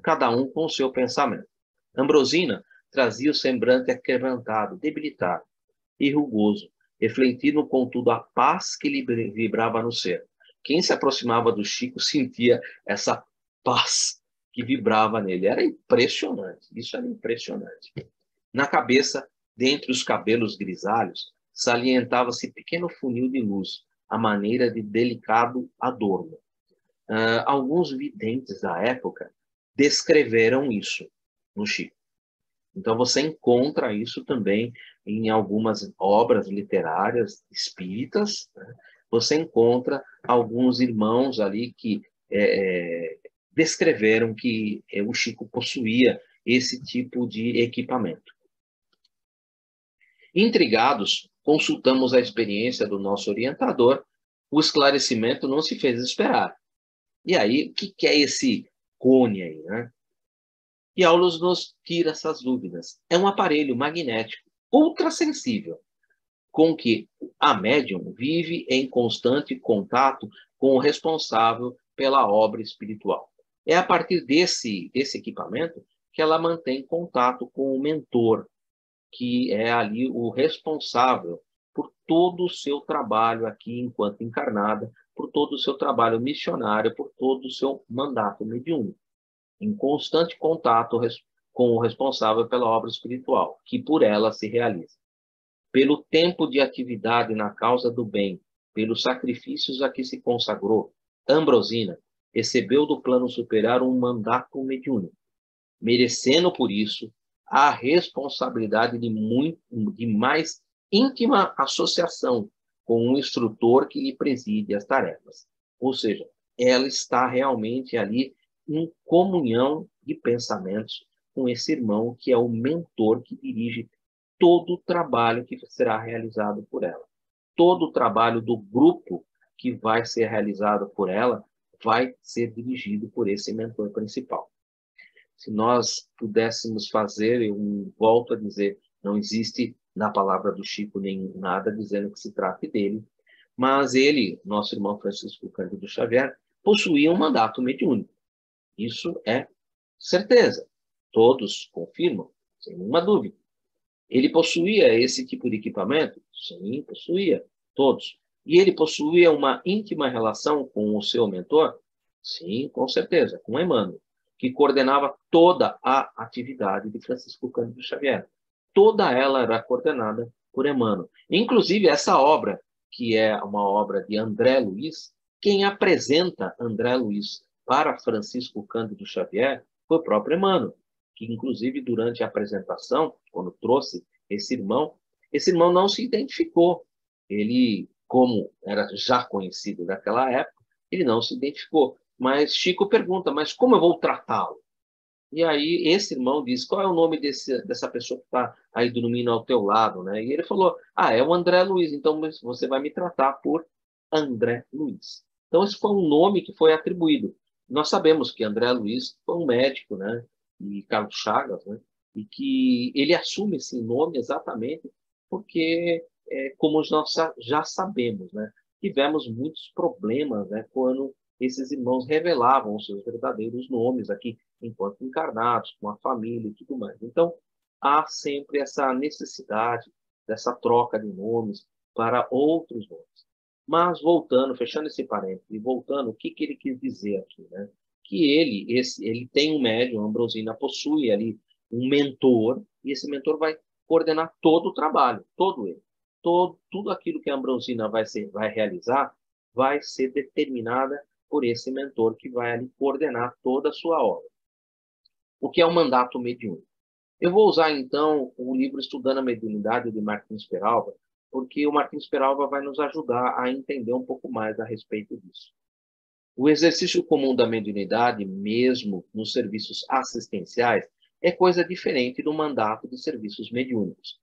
cada um com o seu pensamento. Ambrosina trazia o semblante aquebrantado, debilitado e rugoso, refletindo, contudo, a paz que lhe vibrava no ser. Quem se aproximava do Chico sentia essa paz que vibrava nele. Era impressionante, isso era impressionante. Na cabeça, dentre os cabelos grisalhos, salientava-se pequeno funil de luz, à maneira de delicado adorno. Alguns videntes da época descreveram isso no Chico. Então, você encontra isso também em algumas obras literárias espíritas, né? Você encontra alguns irmãos ali que descreveram que o Chico possuía esse tipo de equipamento. Intrigados, consultamos a experiência do nosso orientador. O esclarecimento não se fez esperar. E aí, o que é esse cone aí, né? E Aulus nos tira essas dúvidas. É um aparelho magnético ultrassensível, com que a médium vive em constante contato com o responsável pela obra espiritual. É a partir desse equipamento que ela mantém contato com o mentor, que é ali o responsável por todo o seu trabalho aqui enquanto encarnada, por todo o seu trabalho missionário, por todo o seu mandato mediúnico, em constante contato com o responsável pela obra espiritual, que por ela se realiza. Pelo tempo de atividade na causa do bem, pelos sacrifícios a que se consagrou, Ambrosina recebeu do plano superior um mandato mediúnico, merecendo por isso a responsabilidade de mais íntima associação com um instrutor que lhe preside as tarefas. Ou seja, ela está realmente ali em comunhão de pensamentos com esse irmão que é o mentor que dirige todo o trabalho que será realizado por ela. Todo o trabalho do grupo que vai ser realizado por ela vai ser dirigido por esse mentor principal. Se nós pudéssemos fazer, eu volto a dizer, não existe na palavra do Chico nem nada dizendo que se trate dele, mas ele, nosso irmão Francisco Cândido Xavier, possuía um mandato mediúnico. Isso é certeza. Todos confirmam, sem nenhuma dúvida. Ele possuía esse tipo de equipamento? Sim, possuía. Todos. E ele possuía uma íntima relação com o seu mentor? Sim, com certeza, com Emmanuel, que coordenava toda a atividade de Francisco Cândido Xavier. Toda ela era coordenada por Emmanuel. Inclusive, essa obra, que é uma obra de André Luiz, quem apresenta André Luiz para Francisco Cândido Xavier foi o próprio Emmanuel, que, inclusive, durante a apresentação, quando trouxe esse irmão não se identificou. Ele, como era já conhecido naquela época, ele não se identificou. Mas Chico pergunta, mas como eu vou tratá-lo? E aí esse irmão disse, qual é o nome dessa pessoa que está aí dormindo ao teu lado, né? E ele falou, é o André Luiz, então você vai me tratar por André Luiz. Então esse foi um nome que foi atribuído. Nós sabemos que André Luiz foi um médico, né? E Carlos Chagas, né? E que ele assume esse nome exatamente porque, como nós já sabemos, né? Tivemos muitos problemas, né? Quando esses irmãos revelavam os seus verdadeiros nomes aqui enquanto encarnados, com a família e tudo mais. Então, há sempre essa necessidade dessa troca de nomes para outros nomes. Mas voltando, fechando esse parênteses, e voltando, o que ele quis dizer aqui, né? Que ele tem um médium, a Ambrosina possui ali um mentor, e esse mentor vai coordenar todo o trabalho, todo ele. Tudo aquilo que a Ambrosina vai realizar vai ser determinada por esse mentor que vai ali coordenar toda a sua obra. O que é o mandato mediúnico? Eu vou usar, então, o livro Estudando a Mediunidade, de Martins Peralva, porque o Martins Peralva vai nos ajudar a entender um pouco mais a respeito disso. O exercício comum da mediunidade, mesmo nos serviços assistenciais, é coisa diferente do mandato de serviços mediúnicos.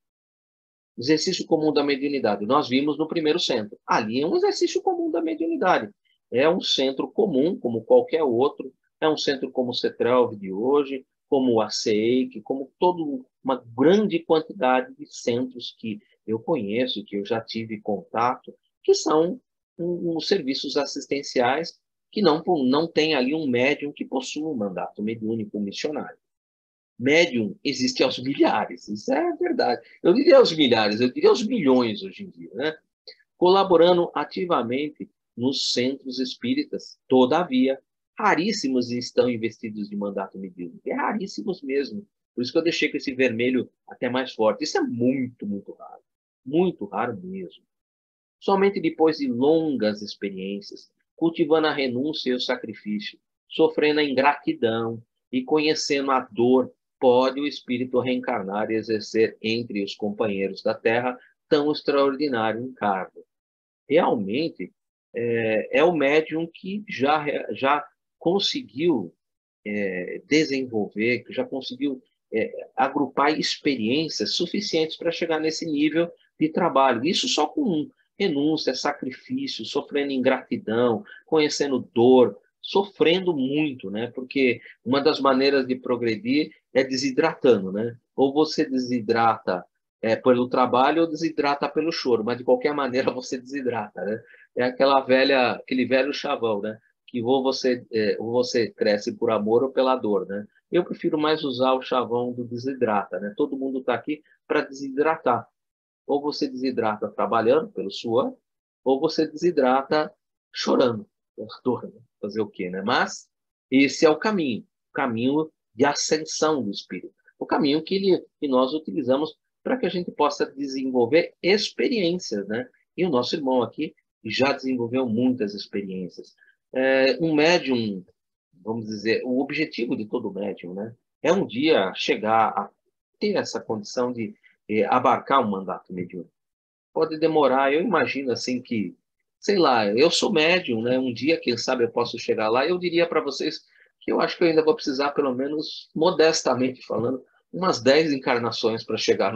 O exercício comum da mediunidade, nós vimos no primeiro centro. Ali é um exercício comum da mediunidade. É um centro comum, como qualquer outro. É um centro como o CETRELV de hoje, como o ACEIC, como toda uma grande quantidade de centros que eu conheço, que eu já tive contato, que são os serviços assistenciais que não tem ali um médium que possua um mandato mediúnico missionário. Médium existe aos milhares, isso é verdade. Eu diria aos milhares, eu diria aos milhões hoje em dia, né? Colaborando ativamente nos centros espíritas. Todavia, raríssimos estão investidos de mandato mediúnico. É raríssimos mesmo. Por isso que eu deixei com esse vermelho até mais forte. Isso é muito, muito raro. Muito raro mesmo. Somente depois de longas experiências, cultivando a renúncia e o sacrifício, sofrendo a ingratidão e conhecendo a dor, pode o espírito reencarnar e exercer entre os companheiros da Terra tão extraordinário encargo. Realmente, é o médium que já conseguiu desenvolver, que já conseguiu agrupar experiências suficientes para chegar nesse nível de trabalho. Isso só com renúncia, sacrifício, sofrendo ingratidão, conhecendo dor, sofrendo muito, né? Porque uma das maneiras de progredir é desidratando, né? Ou você desidrata pelo trabalho ou desidrata pelo choro, mas de qualquer maneira você desidrata, né? É aquele velho chavão, né? Que ou você cresce por amor ou pela dor, né? Eu prefiro mais usar o chavão do desidrata, né? Todo mundo está aqui para desidratar. Ou você desidrata trabalhando pelo suor, ou você desidrata chorando pela dor, né? Fazer o quê, né? Mas esse é o caminho de ascensão do espírito, o caminho que nós utilizamos para que a gente possa desenvolver experiências, né? E o nosso irmão aqui já desenvolveu muitas experiências. Um médium, vamos dizer, o objetivo de todo médium, né, é um dia chegar a ter essa condição de abarcar um mandato mediúnico. Pode demorar, eu imagino assim que, sei lá, eu sou médium, né? Um dia, quem sabe, eu posso chegar lá. Eu diria para vocês que eu acho que eu ainda vou precisar, pelo menos modestamente falando, umas 10 encarnações para chegar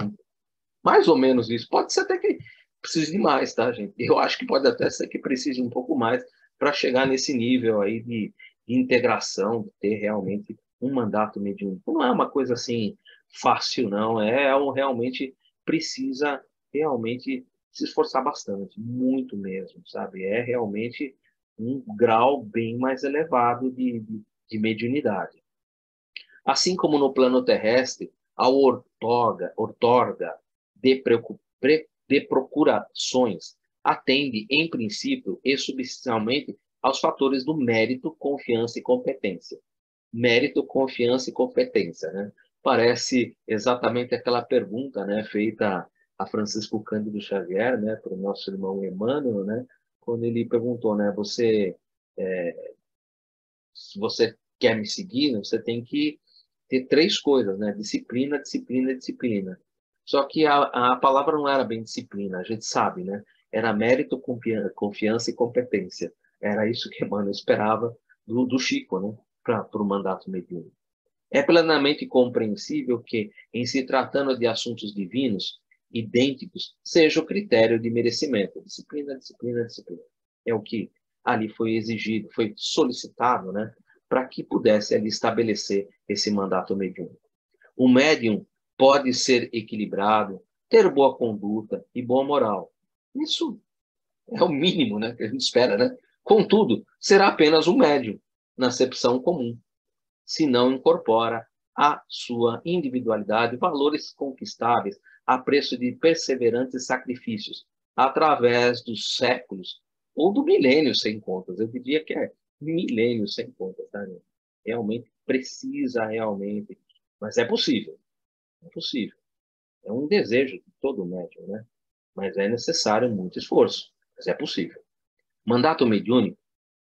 mais ou menos isso. Pode ser até que precise de mais, tá, gente? Eu acho que pode até ser que precise um pouco mais para chegar nesse nível aí de integração, de ter realmente um mandato mediúnico. Não é uma coisa assim fácil, não. Realmente precisa realmente se esforçar bastante, muito mesmo, sabe? É realmente um grau bem mais elevado de mediunidade. Assim como no plano terrestre, a ortorga de procurações atende, em princípio e substancialmente, aos fatores do mérito, confiança e competência. Mérito, confiança e competência, né? Parece exatamente aquela pergunta, né, feita a Francisco Cândido Xavier, né, para o nosso irmão Emmanuel, né, quando ele perguntou, né, se você quer me seguir, você tem que ter três coisas, né? Disciplina, disciplina, disciplina. Só que a palavra não era bem disciplina, a gente sabe, né? Era mérito, confiança e competência. Era isso que Emmanuel esperava do Chico, né? Para o mandato mediúnico. É plenamente compreensível que, em se tratando de assuntos divinos, idênticos, seja o critério de merecimento. Disciplina, disciplina, disciplina. É o que ali foi exigido, foi solicitado, né, para que pudesse ali estabelecer esse mandato mediúnico. O médium pode ser equilibrado, ter boa conduta e boa moral. Isso é o mínimo, né, que a gente espera, né? Contudo, será apenas um médium, na acepção comum, se não incorpora à sua individualidade valores conquistáveis a preço de perseverantes sacrifícios, através dos séculos ou do milênio sem contas. Eu diria que é milênio sem contas, tá, gente? Realmente precisa, realmente, mas é possível, é possível. É um desejo de todo médium, né? Mas é necessário muito esforço, mas é possível. Mandato mediúnico,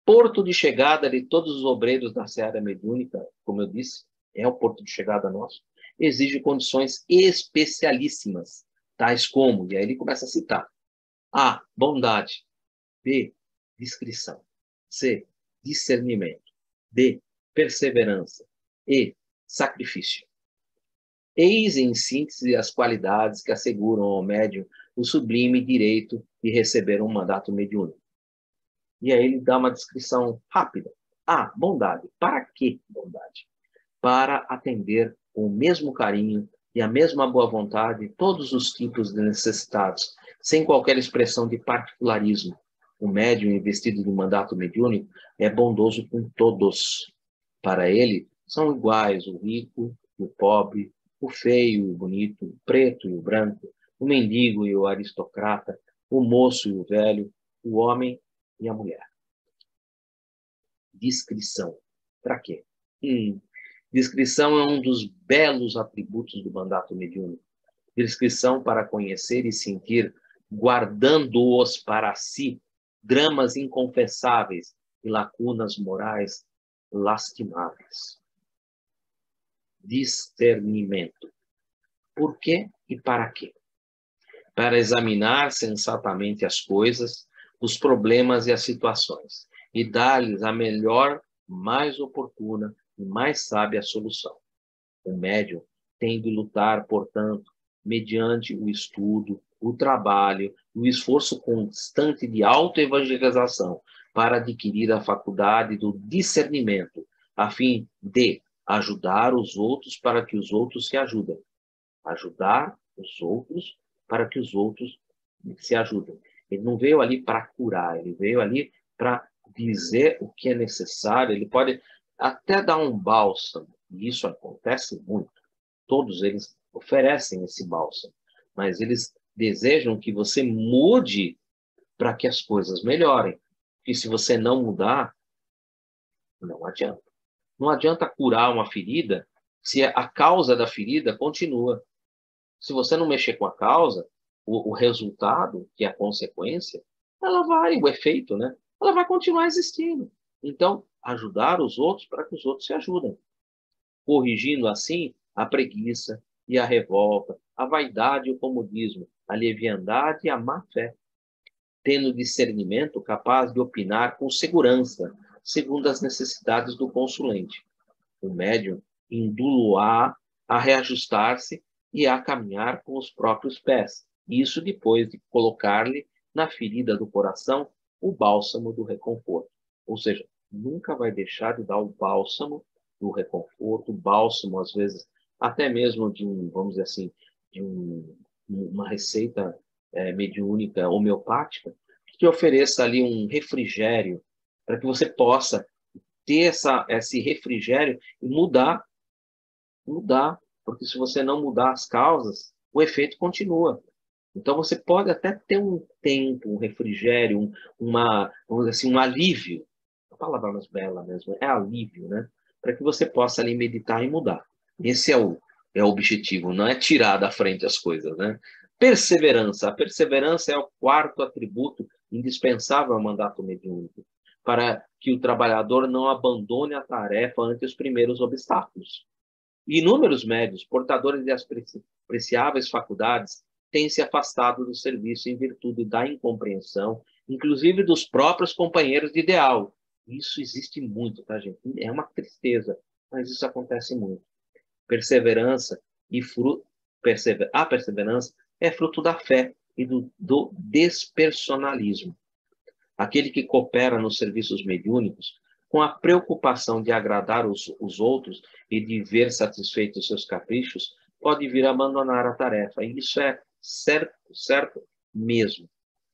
porto de chegada de todos os obreiros da seara mediúnica, como eu disse, é o porto de chegada nosso, exige condições especialíssimas, tais como, e aí ele começa a citar: A, bondade; B, discrição; C, discernimento; D, perseverança; E, sacrifício. Eis, em síntese, as qualidades que asseguram ao médium o sublime direito de receber um mandato mediúnico. E aí ele dá uma descrição rápida. A, bondade. Para que bondade? Para atender com o mesmo carinho e a mesma boa vontade todos os tipos de necessitados, sem qualquer expressão de particularismo. O médium investido de mandato mediúnico é bondoso com todos. Para ele, são iguais o rico e o pobre, o feio e o bonito, o preto e o branco, o mendigo e o aristocrata, o moço e o velho, o homem e a mulher. Discrição. Para quê? Discrição é um dos belos atributos do mandato mediúnico. Discrição para conhecer e sentir, guardando-os para si, dramas inconfessáveis e lacunas morais lastimáveis. Discernimento. Por quê e para quê? Para examinar sensatamente as coisas, os problemas e as situações, e dar-lhes a melhor, mais oportuna e mais sábia solução. O médium tem de lutar, portanto, mediante o estudo, o trabalho, o esforço constante de autoevangelização, para adquirir a faculdade do discernimento, a fim de ajudar os outros para que os outros se ajudem. Ajudar os outros para que os outros se ajudem. Ele não veio ali para curar, ele veio ali para dizer o que é necessário. Ele pode até dar um bálsamo, e isso acontece muito. Todos eles oferecem esse bálsamo, mas eles desejam que você mude para que as coisas melhorem. E se você não mudar, não adianta. Não adianta curar uma ferida se a causa da ferida continua. Se você não mexer com a causa, o resultado, que é a consequência, o efeito, né? Ela vai continuar existindo. Então, ajudar os outros para que os outros se ajudem. Corrigindo assim a preguiça e a revolta, a vaidade e o comodismo, a leviandade e a má-fé, tendo discernimento capaz de opinar com segurança, segundo as necessidades do consulente. O médium induz-o-á a reajustar-se e a caminhar com os próprios pés. Isso depois de colocar-lhe na ferida do coração o bálsamo do reconforto. Ou seja, nunca vai deixar de dar o bálsamo do reconforto, o bálsamo, às vezes, até mesmo de vamos dizer assim, uma receita mediúnica homeopática, que te ofereça ali um refrigério para que você possa ter esse refrigério e mudar, porque se você não mudar as causas, o efeito continua. Então você pode até ter um tempo, um refrigério, vamos dizer assim, um alívio. A palavra mais bela mesmo, é alívio, né? Para que você possa ali meditar e mudar. Esse é o objetivo, não é tirar da frente as coisas, né? Perseverança. A perseverança é o quarto atributo indispensável ao mandato mediúnico, para que o trabalhador não abandone a tarefa ante os primeiros obstáculos. Inúmeros médios, portadores de apreciáveis faculdades, têm se afastado do serviço em virtude da incompreensão, inclusive dos próprios companheiros de ideal. Isso existe muito, tá, gente? É uma tristeza. mas isso acontece muito. Perseverança e a perseverança é fruto da fé e do despersonalismo. Aquele que coopera nos serviços mediúnicos com a preocupação de agradar os outros e de ver satisfeitos seus caprichos, pode vir a abandonar a tarefa. E isso é certo mesmo.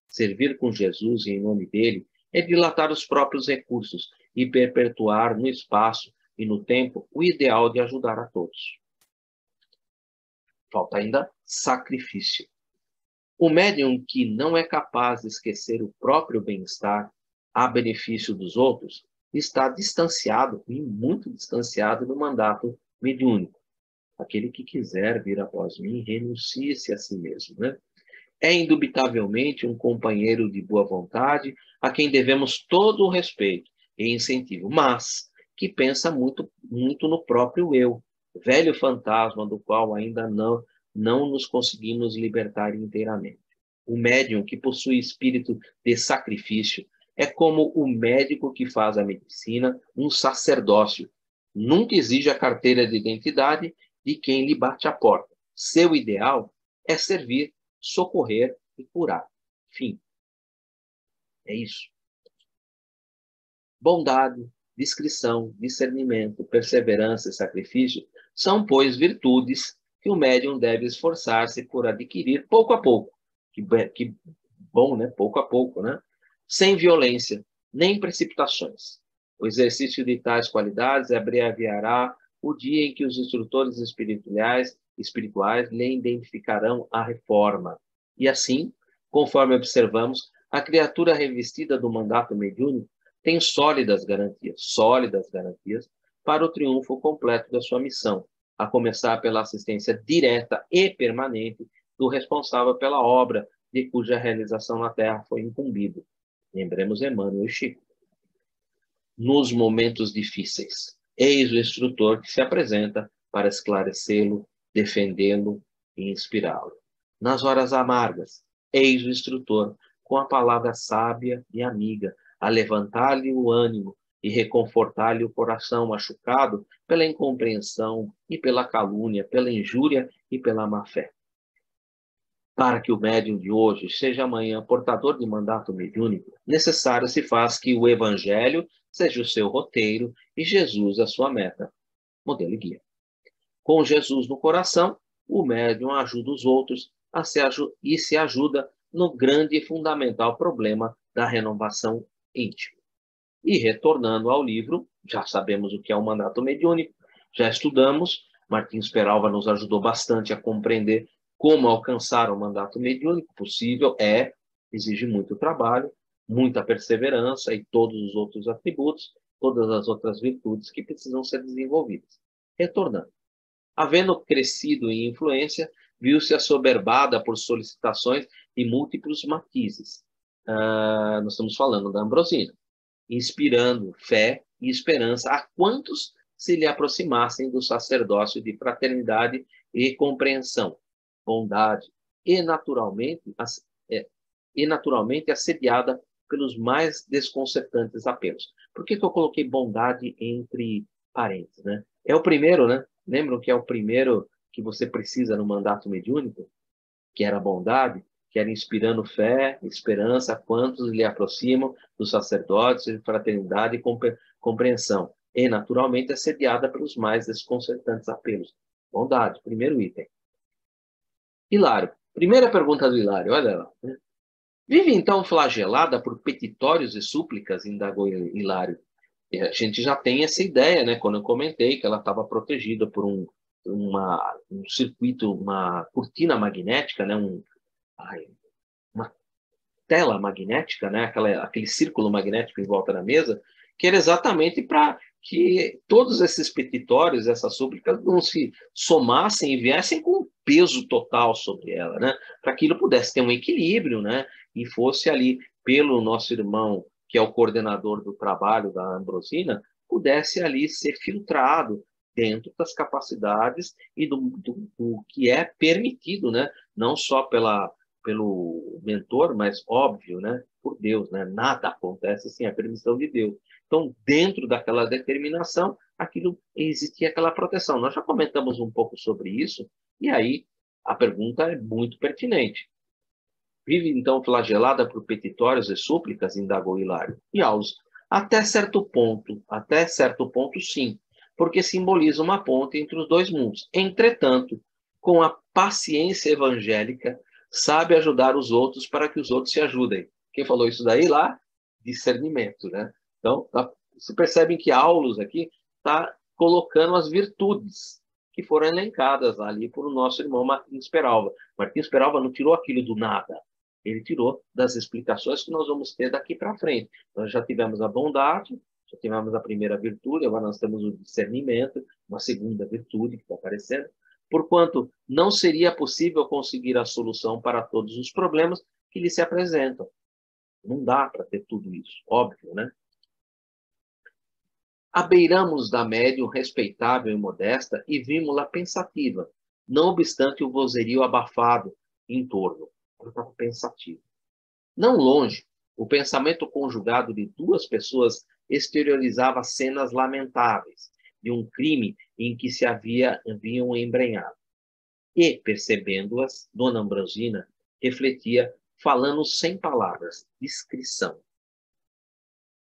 Servir com Jesus e em nome dele é dilatar os próprios recursos e perpetuar no espaço e no tempo o ideal de ajudar a todos. Falta ainda sacrifício. O médium que não é capaz de esquecer o próprio bem-estar a benefício dos outros está distanciado, e muito distanciado, do mandato mediúnico. Aquele que quiser vir após mim, renuncie-se a si mesmo, né? É indubitavelmente um companheiro de boa vontade a quem devemos todo o respeito e incentivo, mas que pensa muito no próprio eu, velho fantasma do qual ainda não nos conseguimos libertar inteiramente. O médium que possui espírito de sacrifício é como o médico que faz a medicina um sacerdócio. Nunca exige a carteira de identidade de quem lhe bate a porta. Seu ideal é servir, socorrer e curar. Fim. É isso. Bondade, discrição, discernimento, perseverança e sacrifício são, pois, virtudes que o médium deve esforçar-se por adquirir pouco a pouco. Que bom, né? Pouco a pouco, né? Sem violência, nem precipitações. O exercício de tais qualidades abreviará o dia em que os instrutores espirituais lhe identificarão a reforma. E assim, conforme observamos, a criatura revestida do mandato mediúnico tem sólidas garantias para o triunfo completo da sua missão, a começar pela assistência direta e permanente do responsável pela obra de cuja realização na Terra foi incumbido. Lembremos Emmanuel e Chico. Nos momentos difíceis, eis o instrutor que se apresenta para esclarecê-lo, defendê-lo e inspirá-lo. Nas horas amargas, eis o instrutor com a palavra sábia e amiga, a levantar-lhe o ânimo e reconfortar-lhe o coração machucado pela incompreensão e pela calúnia, pela injúria e pela má-fé. Para que o médium de hoje seja amanhã portador de mandato mediúnico, necessário se faz que o Evangelho seja o seu roteiro e Jesus a sua meta, modelo e guia. Com Jesus no coração, o médium ajuda os outros e se ajuda no grande e fundamental problema da renovação íntima. E retornando ao livro, já sabemos o que é o mandato mediúnico, já estudamos, Martins Peralva nos ajudou bastante a compreender como alcançar o mandato mediúnico. Possível exige muito trabalho, muita perseverança e todos os outros atributos, todas as outras virtudes que precisam ser desenvolvidas. Retornando. Havendo crescido em influência, viu-se assoberbada por solicitações de múltiplos matizes. Nós estamos falando da Ambrosina. Inspirando fé e esperança a quantos se lhe aproximassem do sacerdócio de fraternidade e compreensão, bondade, e naturalmente assediada pelos mais desconcertantes apelos. Por que eu coloquei bondade entre parênteses, né? É o primeiro, né? Lembram que é o primeiro que você precisa no mandato mediúnico? Que era a bondade, que era inspirando fé, esperança a quantos lhe aproximam dos sacerdotes de fraternidade e compreensão. E, naturalmente, assediada pelos mais desconcertantes apelos. Bondade, primeiro item. Hilário. Primeira pergunta do Hilário, olha lá. Vive, então, flagelada por petitórios e súplicas, indagou Hilário. E a gente já tem essa ideia, né? Quando eu comentei que ela estava protegida por um circuito, uma cortina magnética, né? Uma tela magnética, né? Aquele círculo magnético em volta da mesa, que era exatamente para que todos esses petitórios, essas súplicas, não se somassem e viessem com um peso total sobre ela, né? Para que aquilo pudesse ter um equilíbrio, né? E fosse ali, pelo nosso irmão, que é o coordenador do trabalho da Ambrosina, pudesse ali ser filtrado dentro das capacidades e do que é permitido, né? Não só pelo mentor, mas óbvio, né? Por Deus, né? Nada acontece sem a permissão de Deus. Então, dentro daquela determinação, aquilo existia aquela proteção. Nós já comentamos um pouco sobre isso, e aí a pergunta é muito pertinente. Vive então flagelada por petitórios e súplicas, indagou Hilário. E Aulus, até certo ponto sim, porque simboliza uma ponte entre os dois mundos. Entretanto, com a paciência evangélica, sabe ajudar os outros para que os outros se ajudem. Quem falou isso daí lá? Discernimento, né? Então, se percebem que Aulus aqui está colocando as virtudes que foram elencadas ali por o nosso irmão Martins Peralva. Martins Peralva não tirou aquilo do nada. Ele tirou das explicações que nós vamos ter daqui para frente. Nós já tivemos a bondade, já tivemos a primeira virtude, agora nós temos o discernimento, uma segunda virtude que está aparecendo. Porquanto não seria possível conseguir a solução para todos os problemas que lhe se apresentam. Não dá para ter tudo isso, óbvio, né? Abeiramos da médium respeitável e modesta e vimos-la pensativa, não obstante o vozerio abafado em torno. Ela estava pensativa. Não longe, o pensamento conjugado de duas pessoas exteriorizava cenas lamentáveis de um crime em que se haviam embrenhado. E, percebendo-as, Dona Ambrosina refletia, falando sem palavras, discrição.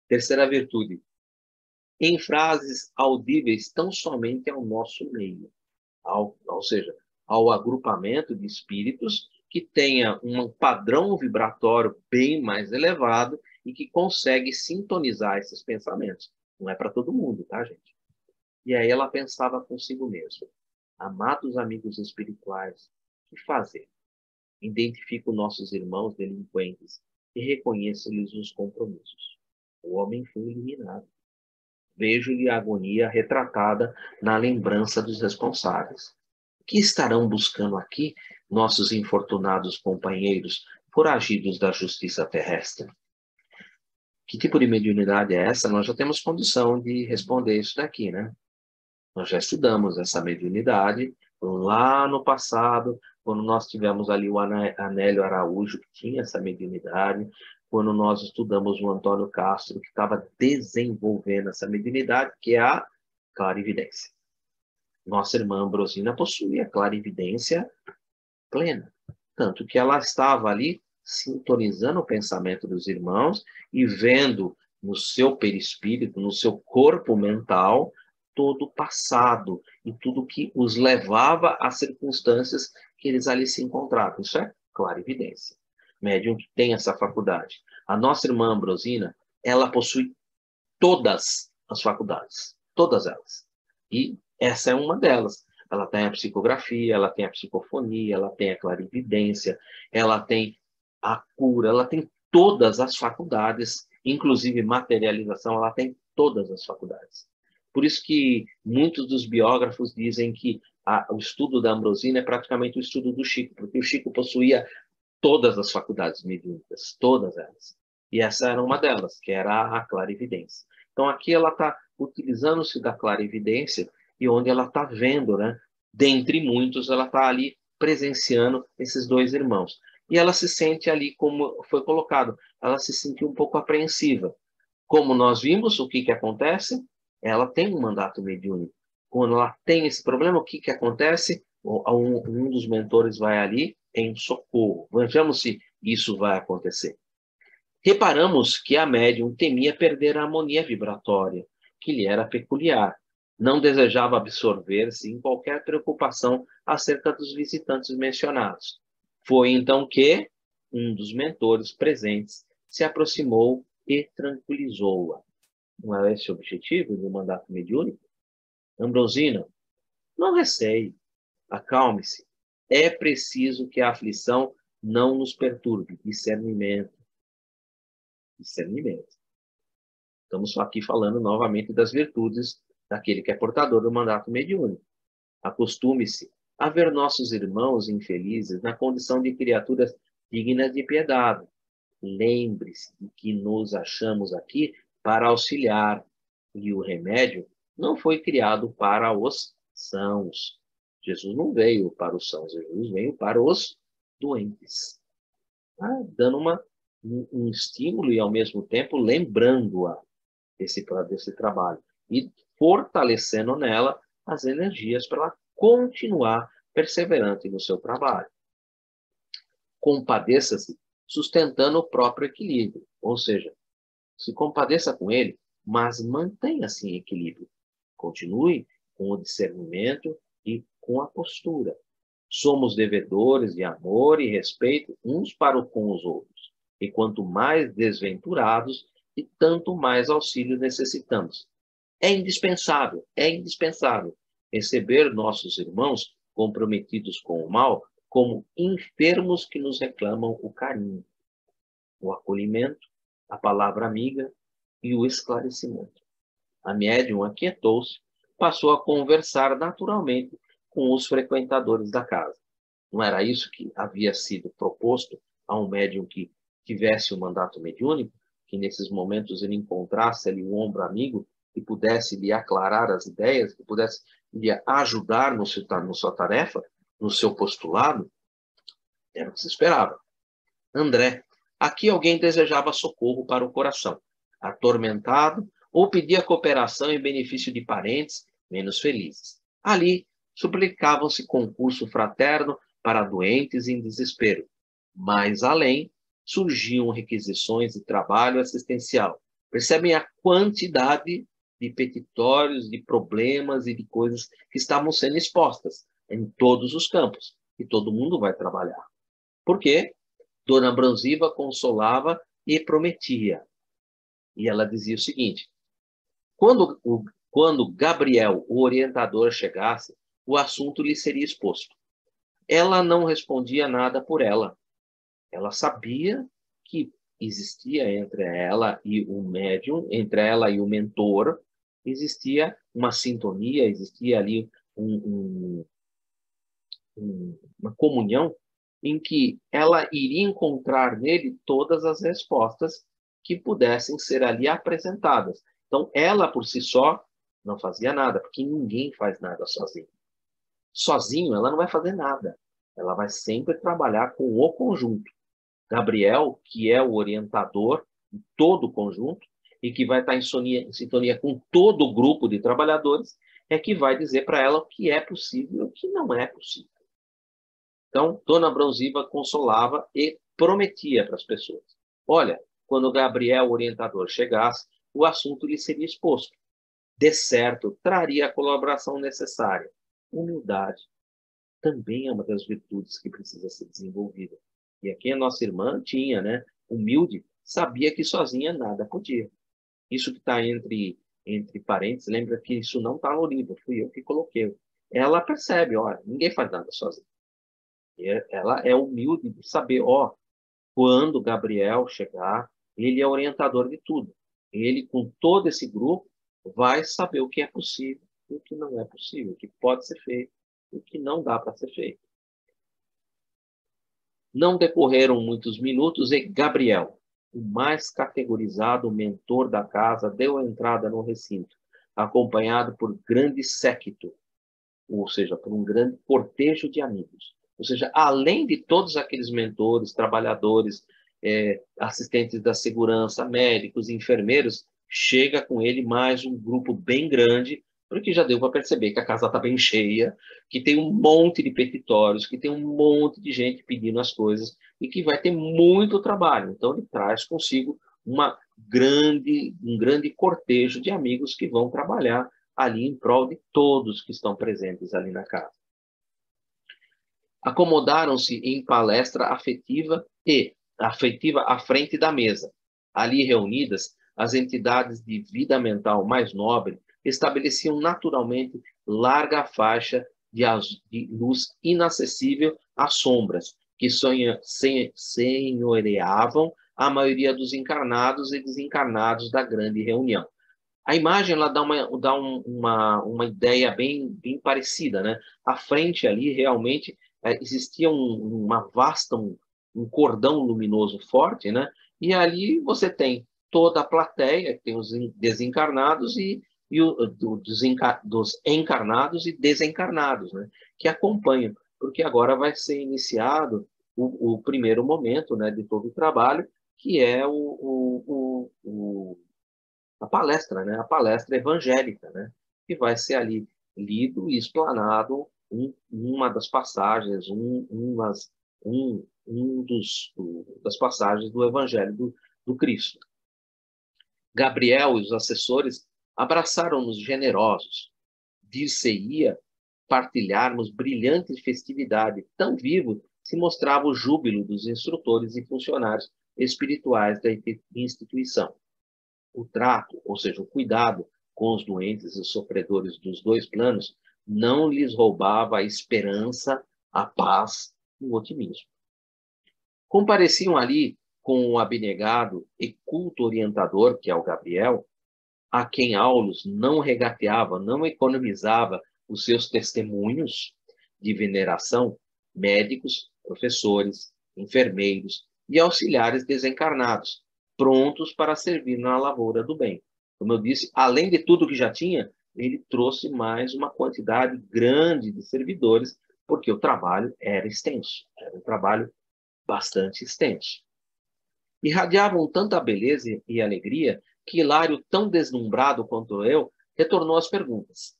Terceira virtude, em frases audíveis tão somente ao nosso meio, ou seja, ao agrupamento de espíritos que tenha um padrão vibratório bem mais elevado e que consegue sintonizar esses pensamentos. Não é para todo mundo, tá, gente? E aí ela pensava consigo mesma. Amados amigos espirituais, o que fazer? Identifico nossos irmãos delinquentes e reconheço-lhes os compromissos. O homem foi eliminado. Vejo-lhe a agonia retratada na lembrança dos responsáveis. O que estarão buscando aqui nossos infortunados companheiros foragidos da justiça terrestre? Que tipo de mediunidade é essa? Nós já temos condição de responder isso daqui, né? Nós já estudamos essa mediunidade lá no passado, quando nós tivemos ali o Anélio Araújo, que tinha essa mediunidade, quando nós estudamos o Antônio Castro, que estava desenvolvendo essa mediunidade, que é a clarividência. Nossa irmã Ambrosina possuía clarividência plena, tanto que ela estava ali sintonizando o pensamento dos irmãos e vendo no seu perispírito, no seu corpo mental, todo o passado e tudo que os levava às circunstâncias que eles ali se encontravam. Isso é clarividência. Médium que tem essa faculdade. A nossa irmã Ambrosina, ela possui todas as faculdades, todas elas. E essa é uma delas. Ela tem a psicografia, ela tem a psicofonia, ela tem a clarividência, ela tem a cura, ela tem todas as faculdades, inclusive materialização, ela tem todas as faculdades. Por isso que muitos dos biógrafos dizem que o estudo da Ambrosina é praticamente o estudo do Chico, porque o Chico possuía todas as faculdades mediúnicas, todas elas. E essa era uma delas, que era a clarividência. Então, aqui ela está utilizando-se da clarividência e onde ela está vendo, né? Dentre muitos, ela está ali presenciando esses dois irmãos. E ela se sente ali, como foi colocado, ela se sentiu um pouco apreensiva. Como nós vimos, o que acontece? Ela tem um mandato mediúnico. Quando ela tem esse problema, o que acontece? Um dos mentores vai ali em socorro. Vejamos se isso vai acontecer. Reparamos que a médium temia perder a harmonia vibratória, que lhe era peculiar. Não desejava absorver-se em qualquer preocupação acerca dos visitantes mencionados. Foi então que um dos mentores presentes se aproximou e tranquilizou-a. Não é esse o objetivo do mandato mediúnico? Ambrosina, não receie, acalme-se. É preciso que a aflição não nos perturbe. Discernimento. Discernimento. Estamos aqui falando novamente das virtudes daquele que é portador do mandato mediúnico. Acostume-se a ver nossos irmãos infelizes na condição de criaturas dignas de piedade. Lembre-se de que nos achamos aqui para auxiliar, e o remédio não foi criado para os sãos. Jesus não veio para os sãos, Jesus veio para os doentes. Dando um estímulo e, ao mesmo tempo, lembrando-a desse trabalho. E fortalecendo nela as energias para ela continuar perseverante no seu trabalho. Compadeça-se sustentando o próprio equilíbrio, ou seja, se compadeça com ele, mas mantenha-se em equilíbrio. Continue com o discernimento e com a postura. Somos devedores de amor e respeito uns para com os outros. E quanto mais desventurados, e tanto mais auxílio necessitamos. É indispensável receber nossos irmãos comprometidos com o mal como enfermos que nos reclamam o carinho, o acolhimento, a palavra amiga e o esclarecimento. A médium aquietou-se, passou a conversar naturalmente com os frequentadores da casa. Não era isso que havia sido proposto a um médium que tivesse o mandato mediúnico, que nesses momentos ele encontrasse ali um ombro amigo e pudesse lhe aclarar as ideias, que pudesse lhe ajudar na sua tarefa, no seu postulado? Era o que se esperava. André, aqui alguém desejava socorro para o coração, atormentado, ou pedia cooperação em benefício de parentes menos felizes. Ali, suplicavam-se concurso fraterno para doentes em desespero. Mais além, surgiam requisições de trabalho assistencial. Percebem a quantidade de petitórios, de problemas e de coisas que estavam sendo expostas em todos os campos. E todo mundo vai trabalhar. Por quê? Dona Branziva consolava e prometia. E ela dizia o seguinte: quando Gabriel, o orientador, chegasse, o assunto lhe seria exposto. Ela não respondia nada por ela. Ela sabia que existia entre ela e o médium, entre ela e o mentor, existia uma sintonia, existia ali uma comunhão em que ela iria encontrar nele todas as respostas que pudessem ser ali apresentadas. Então, ela por si só não fazia nada, porque ninguém faz nada sozinho. Sozinho, ela não vai fazer nada. Ela vai sempre trabalhar com o conjunto. Gabriel, que é o orientador de todo o conjunto e que vai estar em sintonia com todo o grupo de trabalhadores, é que vai dizer para ela o que é possível e o que não é possível. Então, Dona Branziva consolava e prometia para as pessoas. Olha, quando Gabriel, o orientador, chegasse, o assunto lhe seria exposto. De certo, traria a colaboração necessária. Humildade também é uma das virtudes que precisa ser desenvolvida. E aqui a nossa irmã tinha, né? Humilde, sabia que sozinha nada podia. Isso que está entre parênteses, lembra que isso não está no livro, fui eu que coloquei. Ela percebe, olha, ninguém faz nada sozinho. Ela é humilde de saber, ó, quando Gabriel chegar, ele é orientador de tudo. Ele, com todo esse grupo, vai saber o que é possível e o que não é possível, o que pode ser feito e o que não dá para ser feito. Não decorreram muitos minutos e Gabriel, o mais categorizado mentor da casa, deu entrada no recinto, acompanhado por grande séquito, ou seja, por um grande cortejo de amigos. Ou seja, além de todos aqueles mentores, trabalhadores, assistentes da segurança, médicos, enfermeiros, chega com ele mais um grupo bem grande, porque já deu para perceber que a casa está bem cheia, que tem um monte de petitórios, que tem um monte de gente pedindo as coisas e que vai ter muito trabalho. Então, ele traz consigo um grande cortejo de amigos que vão trabalhar ali em prol de todos que estão presentes ali na casa. Acomodaram-se em palestra afetiva à frente da mesa. Ali reunidas, as entidades de vida mental mais nobre estabeleciam naturalmente larga faixa de luz inacessível às sombras, que senhoreavam a maioria dos encarnados e desencarnados da grande reunião. A imagem ela dá uma ideia bem parecida, né? À frente ali, realmente, existia uma vasta, um cordão luminoso forte, né? E ali você tem toda a plateia, tem os desencarnados dos encarnados e desencarnados, né? Que acompanham, porque agora vai ser iniciado o primeiro momento, né, de todo o trabalho, que é a palestra, né? A palestra evangélica, né? que vai ser ali lido e explanado uma das passagens, das passagens do Evangelho do Cristo. Gabriel e os assessores abraçaram-nos generosos. Dir-se-ia partilharmos brilhante festividade, tão vivo se mostrava o júbilo dos instrutores e funcionários espirituais da instituição. O trato, ou seja, o cuidado com os doentes e sofredores dos dois planos, não lhes roubava a esperança, a paz e o otimismo. Compareciam ali com o abnegado e culto orientador, que é o Gabriel, a quem Aulus não regateava, não economizava os seus testemunhos de veneração, médicos, professores, enfermeiros e auxiliares desencarnados, prontos para servir na lavoura do bem. Como eu disse, além de tudo que já tinha, ele trouxe mais uma quantidade grande de servidores, porque o trabalho era extenso, era um trabalho bastante extenso. Irradiavam tanta beleza e alegria que Hilário, tão deslumbrado quanto eu, retornou às perguntas.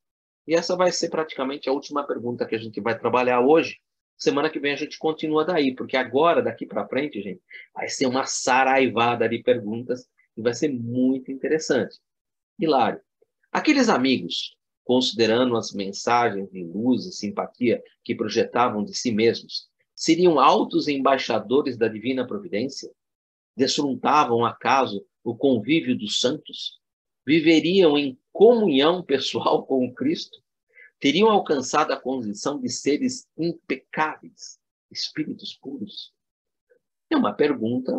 E essa vai ser praticamente a última pergunta que a gente vai trabalhar hoje. Semana que vem a gente continua daí, porque agora, daqui para frente, gente, vai ser uma saraivada de perguntas e vai ser muito interessante. Hilário, aqueles amigos, considerando as mensagens de luz e simpatia que projetavam de si mesmos, seriam altos embaixadores da divina providência? Desfrutavam, acaso, o convívio dos santos? Viveriam em comunhão pessoal com o Cristo? Teriam alcançado a condição de seres impecáveis, espíritos puros? É uma pergunta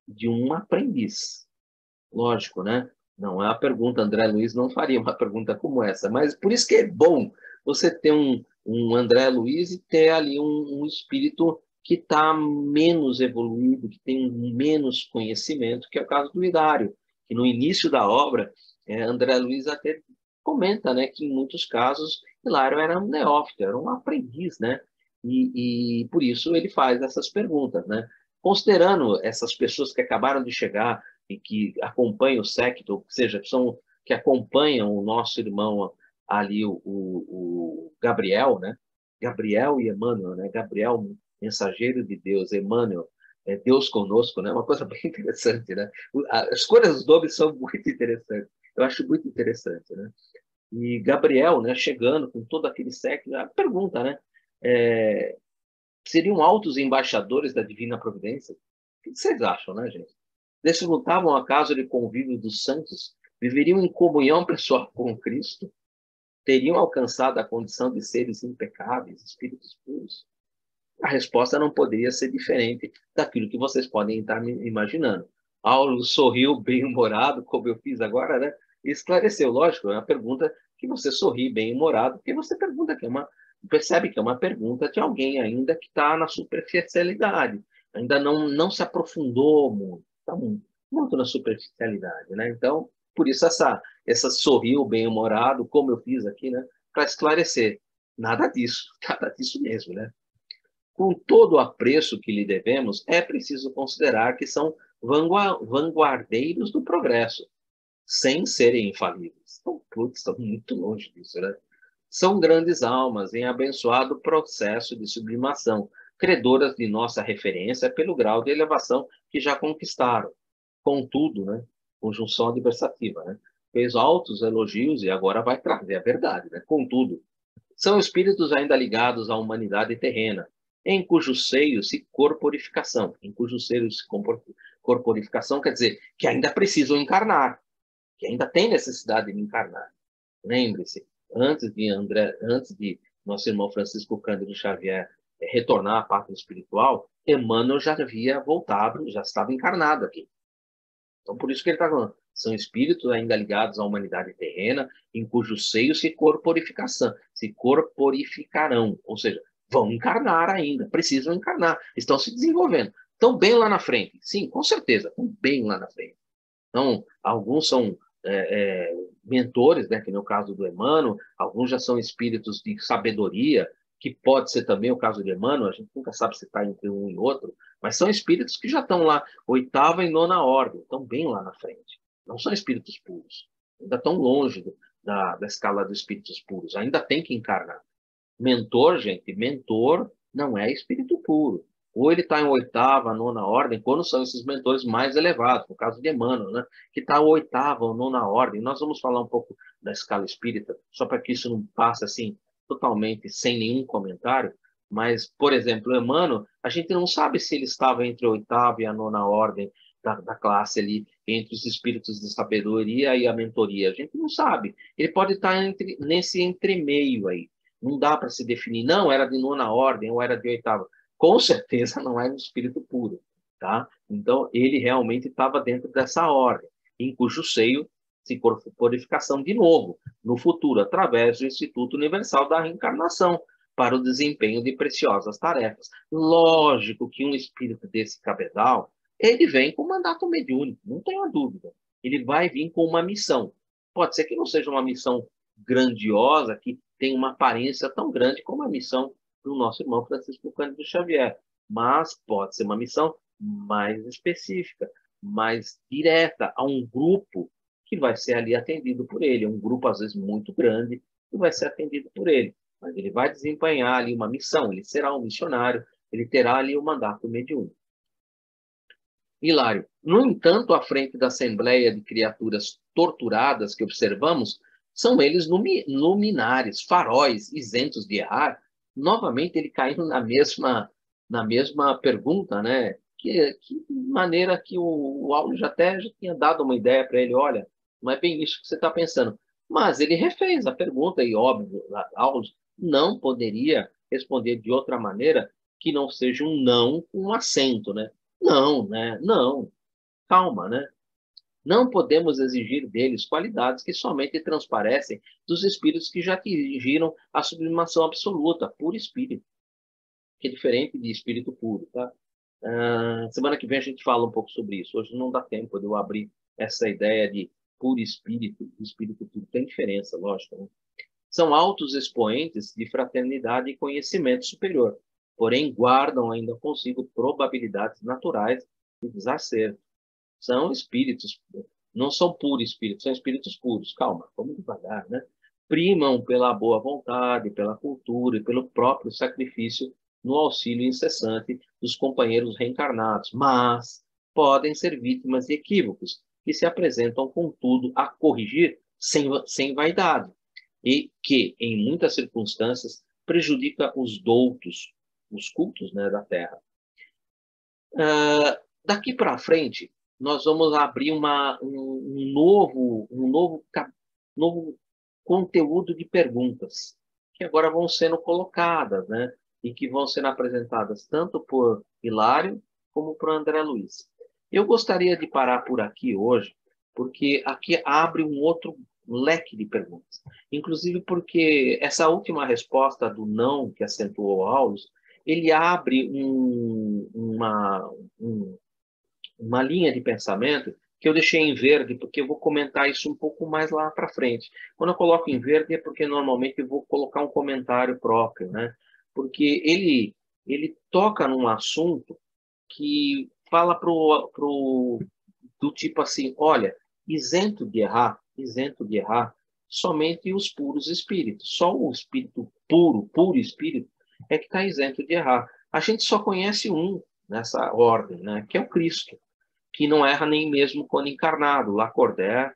de um aprendiz. Lógico, né? Não é uma pergunta, André Luiz não faria uma pergunta como essa, mas por isso que é bom você ter um André Luiz e ter ali um espírito que está menos evoluído, que tem menos conhecimento, que é o caso do Hilário, que no início da obra, André Luiz até comenta, né, que em muitos casos Hilário era um neófito, era um aprendiz, né? E por isso ele faz essas perguntas, né? Considerando essas pessoas que acabaram de chegar e que acompanham o séquito, ou seja, que acompanham o nosso irmão ali, o Gabriel, né? Gabriel e Emmanuel, né? Gabriel, mensageiro de Deus, Emmanuel, Deus conosco, né? Uma coisa bem interessante, né? As escolhas dos nomes são muito interessantes. Eu acho muito interessante, né? E Gabriel, né? Chegando com todo aquele séquito, a pergunta, né? Seriam altos embaixadores da divina providência? O que vocês acham, né, gente? Desfrutavam acaso de convívio dos santos? Viveriam em comunhão pessoal com Cristo? Teriam alcançado a condição de seres impecáveis, espíritos puros? A resposta não poderia ser diferente daquilo que vocês podem estar imaginando. Paulo sorriu bem-humorado, como eu fiz agora, né? E esclareceu, lógico, é uma pergunta que você sorri bem-humorado, porque você percebe que é uma pergunta de alguém ainda que está na superficialidade, ainda não se aprofundou muito, está muito na superficialidade, né? Então, por isso essa sorriu bem-humorado, como eu fiz aqui, né? Para esclarecer. Nada disso mesmo, né? Com todo o apreço que lhe devemos, é preciso considerar que são vanguardeiros do progresso, sem serem infalíveis. Então, estão muito longe disso, né? São grandes almas em abençoado processo de sublimação, credoras de nossa referência pelo grau de elevação que já conquistaram. Contudo, né? Conjunção adversativa, né? Fez altos elogios e agora vai trazer a verdade, né? Contudo, são espíritos ainda ligados à humanidade terrena, em cujo seio se corporificação, corporificação quer dizer que ainda precisam encarnar, que ainda tem necessidade de encarnar. Lembre-se, antes de nosso irmão Francisco Cândido Xavier retornar à pátria espiritual, Emmanuel já havia voltado, já estava encarnado aqui. Então, por isso que ele está falando, são espíritos ainda ligados à humanidade terrena, em cujo seio se corporificarão, ou seja, vão encarnar ainda, precisam encarnar, estão se desenvolvendo, estão bem lá na frente. Sim, com certeza, estão bem lá na frente. Então, alguns são mentores, né, que no caso do Emmanuel, alguns já são espíritos de sabedoria, que pode ser também o caso de Emmanuel, a gente nunca sabe se está entre um e outro, mas são espíritos que já estão lá, 8ª e 9ª ordem, estão bem lá na frente. Não são espíritos puros, ainda estão longe da escala dos espíritos puros. Ainda tem que encarnar. Mentor, gente, mentor não é espírito puro. Ou ele está em oitava, nona ordem, quando são esses mentores mais elevados, no caso de Emmanuel, né? Que está oitava ou nona ordem. Nós vamos falar um pouco da escala espírita, só para que isso não passe assim, totalmente sem nenhum comentário. Mas, por exemplo, Emmanuel, a gente não sabe se ele estava entre a oitava e a nona ordem da classe ali, entre os espíritos de sabedoria e a mentoria. A gente não sabe. Ele pode estar nesse entremeio aí. Não dá para se definir, não, era de nona ordem ou era de oitava. Com certeza não é um espírito puro, tá? Então, ele realmente estava dentro dessa ordem, em cujo seio se purificação de novo, no futuro, através do Instituto Universal da Reencarnação, para o desempenho de preciosas tarefas. Lógico que um espírito desse cabedal, ele vem com mandato mediúnico, não tenha dúvida. Ele vai vir com uma missão. Pode ser que não seja uma missão grandiosa, que tem uma aparência tão grande como a missão do nosso irmão Francisco Cândido Xavier, mas pode ser uma missão mais específica, mais direta a um grupo que vai ser ali atendido por ele, um grupo às vezes muito grande que vai ser atendido por ele, mas ele vai desempenhar ali uma missão, ele será um missionário, ele terá ali o mandato mediúnico. Hilário, no entanto, à frente da assembleia de criaturas torturadas que observamos, são eles luminares, faróis, isentos de errar. Novamente, ele caiu na mesma pergunta, né? Que maneira que o Aulio já tinha dado uma ideia para ele, olha, não é bem isso que você está pensando. Mas ele refez a pergunta e, óbvio, Aulio não poderia responder de outra maneira que não seja um não com um acento, né? Não, né? Não. Calma, né? Não podemos exigir deles qualidades que somente transparecem dos espíritos que já atingiram a sublimação absoluta, puro espírito, que é diferente de espírito puro, tá? Semana que vem a gente fala um pouco sobre isso. Hoje não dá tempo de eu abrir essa ideia de puro espírito, espírito puro. Tem diferença, lógico, né? São altos expoentes de fraternidade e conhecimento superior, porém guardam ainda consigo probabilidades naturais de desacerto. São espíritos, não são puros espíritos, são espíritos puros. Calma, vamos devagar, né? Primam pela boa vontade, pela cultura e pelo próprio sacrifício no auxílio incessante dos companheiros reencarnados, mas podem ser vítimas de equívocos que se apresentam, contudo, a corrigir sem vaidade e que, em muitas circunstâncias, prejudica os doutos, os cultos, né, da Terra. Daqui para frente, nós vamos abrir um novo conteúdo de perguntas, que agora vão sendo colocadas, né, e que vão sendo apresentadas tanto por Hilário como por André Luiz. Eu gostaria de parar por aqui hoje, porque aqui abre um outro leque de perguntas. Inclusive porque essa última resposta do não que acentuou o Aulio, ele abre uma linha de pensamento que eu deixei em verde, porque eu vou comentar isso um pouco mais lá para frente. Quando eu coloco em verde é porque normalmente eu vou colocar um comentário próprio, né? Porque ele toca num assunto que fala do tipo assim, olha, isento de errar, somente os puros espíritos. Só o espírito puro espírito, é que está isento de errar. A gente só conhece um nessa ordem, né, que é o Cristo, que não erra nem mesmo quando encarnado. Lacordaire,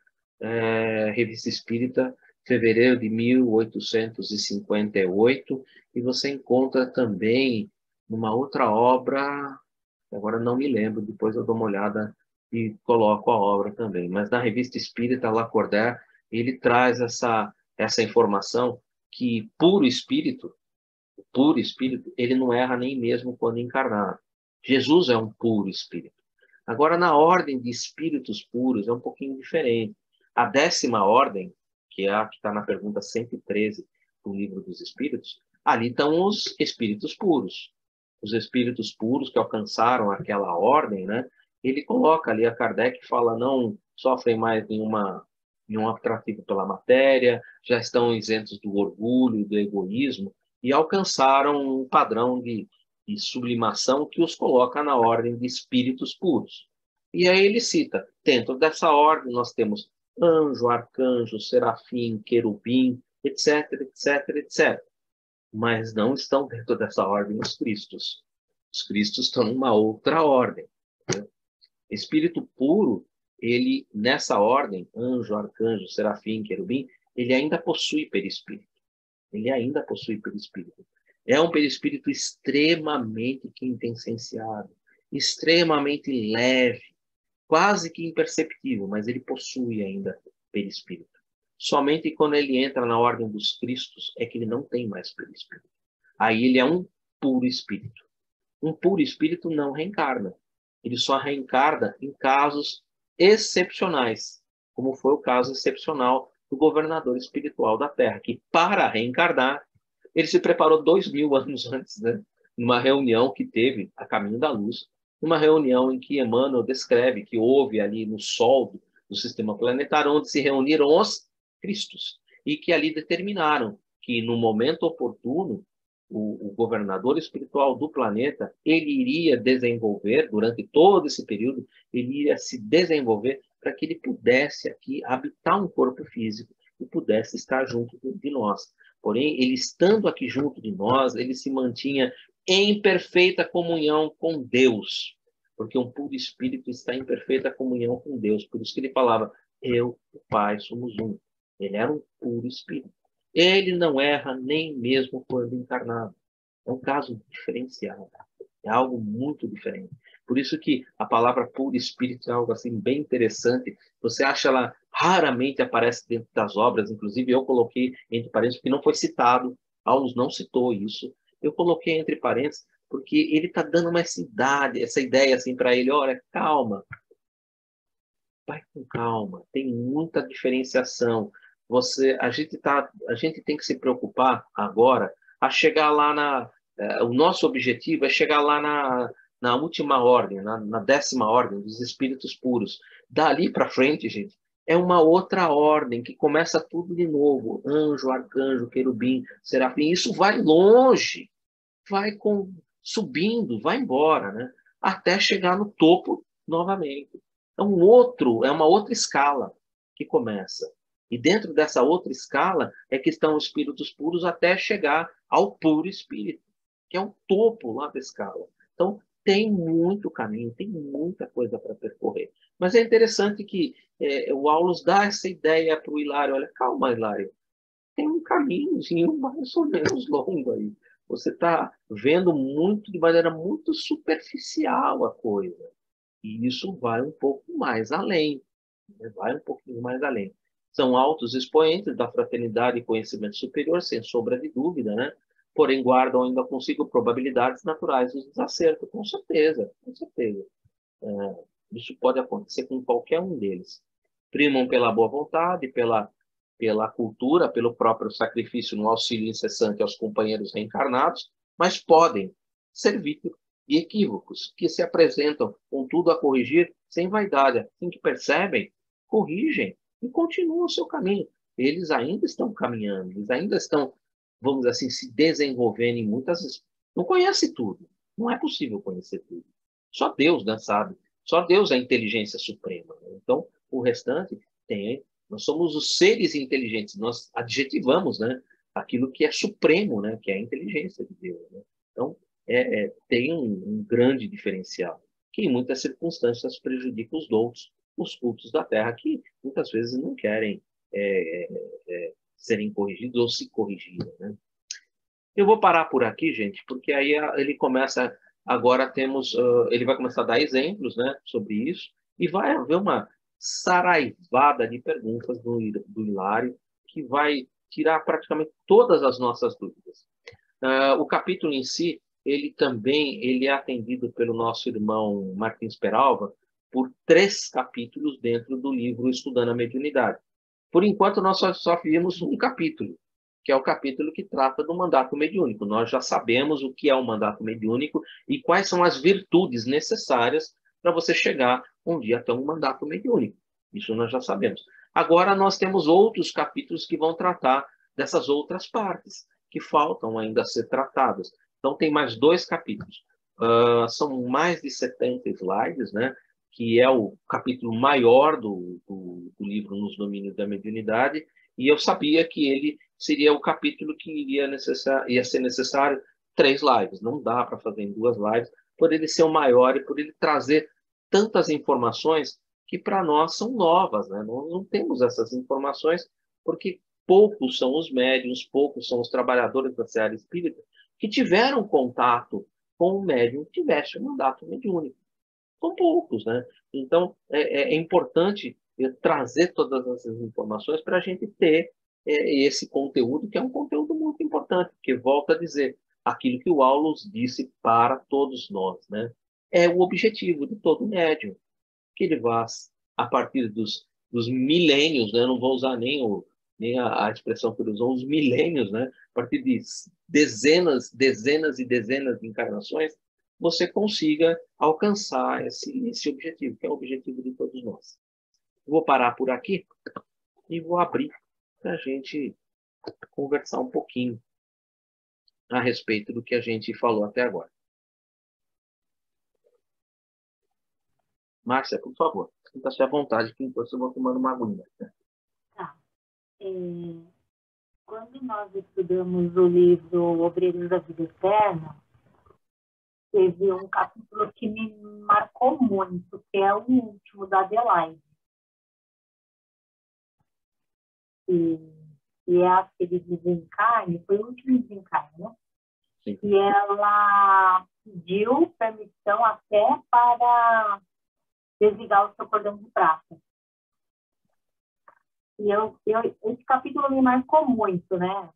Revista Espírita, fevereiro de 1858, e você encontra também numa outra obra, agora não me lembro, depois eu dou uma olhada e coloco a obra também. Mas na Revista Espírita, Lacordaire, ele traz essa informação que puro espírito, ele não erra nem mesmo quando encarnado. Jesus é um puro espírito. Agora, na ordem de espíritos puros, é um pouquinho diferente. A 10ª ordem, que é a que está na pergunta 113 do Livro dos Espíritos, ali estão os espíritos puros. Os espíritos puros que alcançaram aquela ordem, né? Ele coloca ali, a Kardec fala, não sofrem mais nenhum atrativo pela matéria, já estão isentos do orgulho, do egoísmo, e alcançaram um padrão de sublimação que os coloca na ordem de espíritos puros. E aí ele cita, dentro dessa ordem nós temos anjo, arcanjo, serafim, querubim, etc, etc, etc. Mas não estão dentro dessa ordem os cristos. Os cristos estão em uma outra ordem. Né? Espírito puro, ele, nessa ordem, anjo, arcanjo, serafim, querubim, ele ainda possui perispírito. Ele ainda possui perispírito. É um perispírito extremamente quintessenciado, extremamente leve, quase que imperceptível, mas ele possui ainda perispírito. Somente quando ele entra na ordem dos cristos é que ele não tem mais perispírito. Aí ele é um puro espírito. Um puro espírito não reencarna. Ele só reencarna em casos excepcionais, como foi o caso excepcional do governador espiritual da Terra, que para reencarnar, ele se preparou 2000 anos antes, né? Numa reunião que teve a Caminho da Luz, numa reunião em que Emmanuel descreve que houve ali no Sol do sistema planetário, onde se reuniram os Cristos, e que ali determinaram que no momento oportuno, o governador espiritual do planeta, ele iria desenvolver, durante todo esse período, ele iria se desenvolver para que ele pudesse aqui habitar um corpo físico e pudesse estar junto de nós. Porém, ele estando aqui junto de nós, ele se mantinha em perfeita comunhão com Deus, porque um puro espírito está em perfeita comunhão com Deus. Por isso que ele falava, eu e o Pai somos um. Ele era um puro espírito. Ele não erra nem mesmo quando encarnado. É um caso diferenciado. É algo muito diferente. Por isso que a palavra puro espírito é algo assim bem interessante. Você acha ela raramente aparece dentro das obras. Inclusive eu coloquei entre parênteses porque não foi citado. Aulus não citou isso. Eu coloquei entre parênteses porque ele está dando essa ideia assim para ele. Olha, calma. Vai com calma. Tem muita diferenciação. A gente tem que se preocupar agora a chegar lá o nosso objetivo é chegar lá na última ordem, na 10ª ordem dos espíritos puros. Dali para frente, gente, é uma outra ordem que começa tudo de novo. Anjo, arcanjo, querubim, serafim. Isso vai longe, subindo, vai embora, né? Até chegar no topo novamente. É uma outra escala que começa. E dentro dessa outra escala é que estão os espíritos puros até chegar ao puro espírito, que é o topo lá da escala. Então, tem muito caminho, tem muita coisa para percorrer. Mas é interessante que o Aulus dá essa ideia para o Hilário. Olha, calma, Hilário, tem um caminhozinho mais ou menos longo aí. Você está vendo de maneira muito superficial a coisa. E isso vai um pouco mais além. Né? Vai um pouquinho mais além. São altos expoentes da fraternidade e conhecimento superior, sem sombra de dúvida, né? Porém, guardam ainda consigo probabilidades naturais dos desacertos. Com certeza, com certeza. Isso pode acontecer com qualquer um deles. Primam pela boa vontade, pela cultura, pelo próprio sacrifício no auxílio incessante aos companheiros reencarnados, mas podem ser vítimas de equívocos que se apresentam, contudo, a corrigir sem vaidade. Assim que percebem, corrigem e continuam o seu caminho. Eles ainda estão caminhando, eles ainda estão, vamos dizer assim, se desenvolvendo em muitas vezes. Não conhece tudo. Não é possível conhecer tudo. Só Deus, né, sabe? Só Deus é a inteligência suprema. Né? Então, o restante nós somos os seres inteligentes. Nós adjetivamos, né, aquilo que é supremo, né, que é a inteligência de Deus. Né? Então, tem um grande diferencial, que em muitas circunstâncias prejudica os doutos, os cultos da Terra, que muitas vezes não querem serem corrigidos ou se corrigirem. Né? Eu vou parar por aqui, gente, porque aí ele começa. Agora ele vai começar a dar exemplos, né, sobre isso, e vai haver uma saraivada de perguntas do Hilário, que vai tirar praticamente todas as nossas dúvidas. O capítulo em si, ele é atendido pelo nosso irmão Martins Peralva por 3 capítulos dentro do livro Estudando a Mediunidade. Por enquanto, nós só vimos um capítulo, que é o capítulo que trata do mandato mediúnico. Nós já sabemos o que é o mandato mediúnico e quais são as virtudes necessárias para você chegar um dia até um mandato mediúnico. Isso nós já sabemos. Agora nós temos outros capítulos que vão tratar dessas outras partes, que faltam ainda ser tratadas. Então tem mais 2 capítulos. São mais de 70 slides, né? que é o capítulo maior do livro Nos Domínios da Mediunidade, e eu sabia que ele seria o capítulo que ia ser necessário 3 lives. Não dá para fazer em 2 lives, por ele ser o maior e por ele trazer tantas informações que para nós são novas, né? Nós não temos essas informações porque poucos são os médiuns, poucos são os trabalhadores da seara espírita que tiveram contato com o médium que tivesse um mandato mediúnico. São poucos, né? Então, é importante trazer todas essas informações para a gente ter esse conteúdo, que é um conteúdo muito importante, porque, volto a dizer, aquilo que o Aulus disse para todos nós, né? É o objetivo de todo médium, que ele vá, a partir dos milênios, né? Eu não vou usar nem a expressão que ele usou, os milênios, né? A partir de dezenas e dezenas de encarnações, você consiga alcançar esse objetivo, que é o objetivo de todos nós. Vou parar por aqui e vou abrir para a gente conversar um pouquinho a respeito do que a gente falou até agora. Márcia, por favor, sinta-se à vontade, que enquanto eu vou tomando uma aguinha. Tá. Quando nós estudamos o livro Obreiros da Vida Eterna, teve um capítulo que me marcou muito, que é o último da Adelaide. E é aquele desencarne, foi o último desencarne, né? Sim. E ela pediu permissão até para desligar o seu cordão de prata. E esse capítulo me marcou muito, né?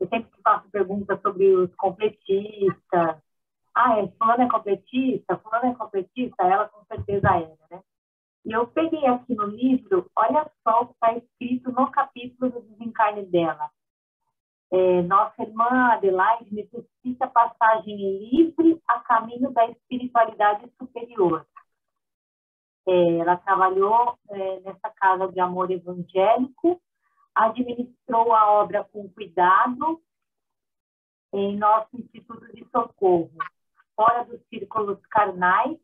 Eu sempre faço perguntas sobre os completistas. Fulano é completista? Fulano é completista? Ela com certeza era, né? E eu peguei aqui no livro, olha só o que está escrito no capítulo do desencarne dela. Nossa irmã Adelaide necessita passagem livre a caminho da espiritualidade superior. Ela trabalhou nessa casa de amor evangélico, administrou a obra com cuidado em nosso Instituto de Socorro, fora dos círculos carnais.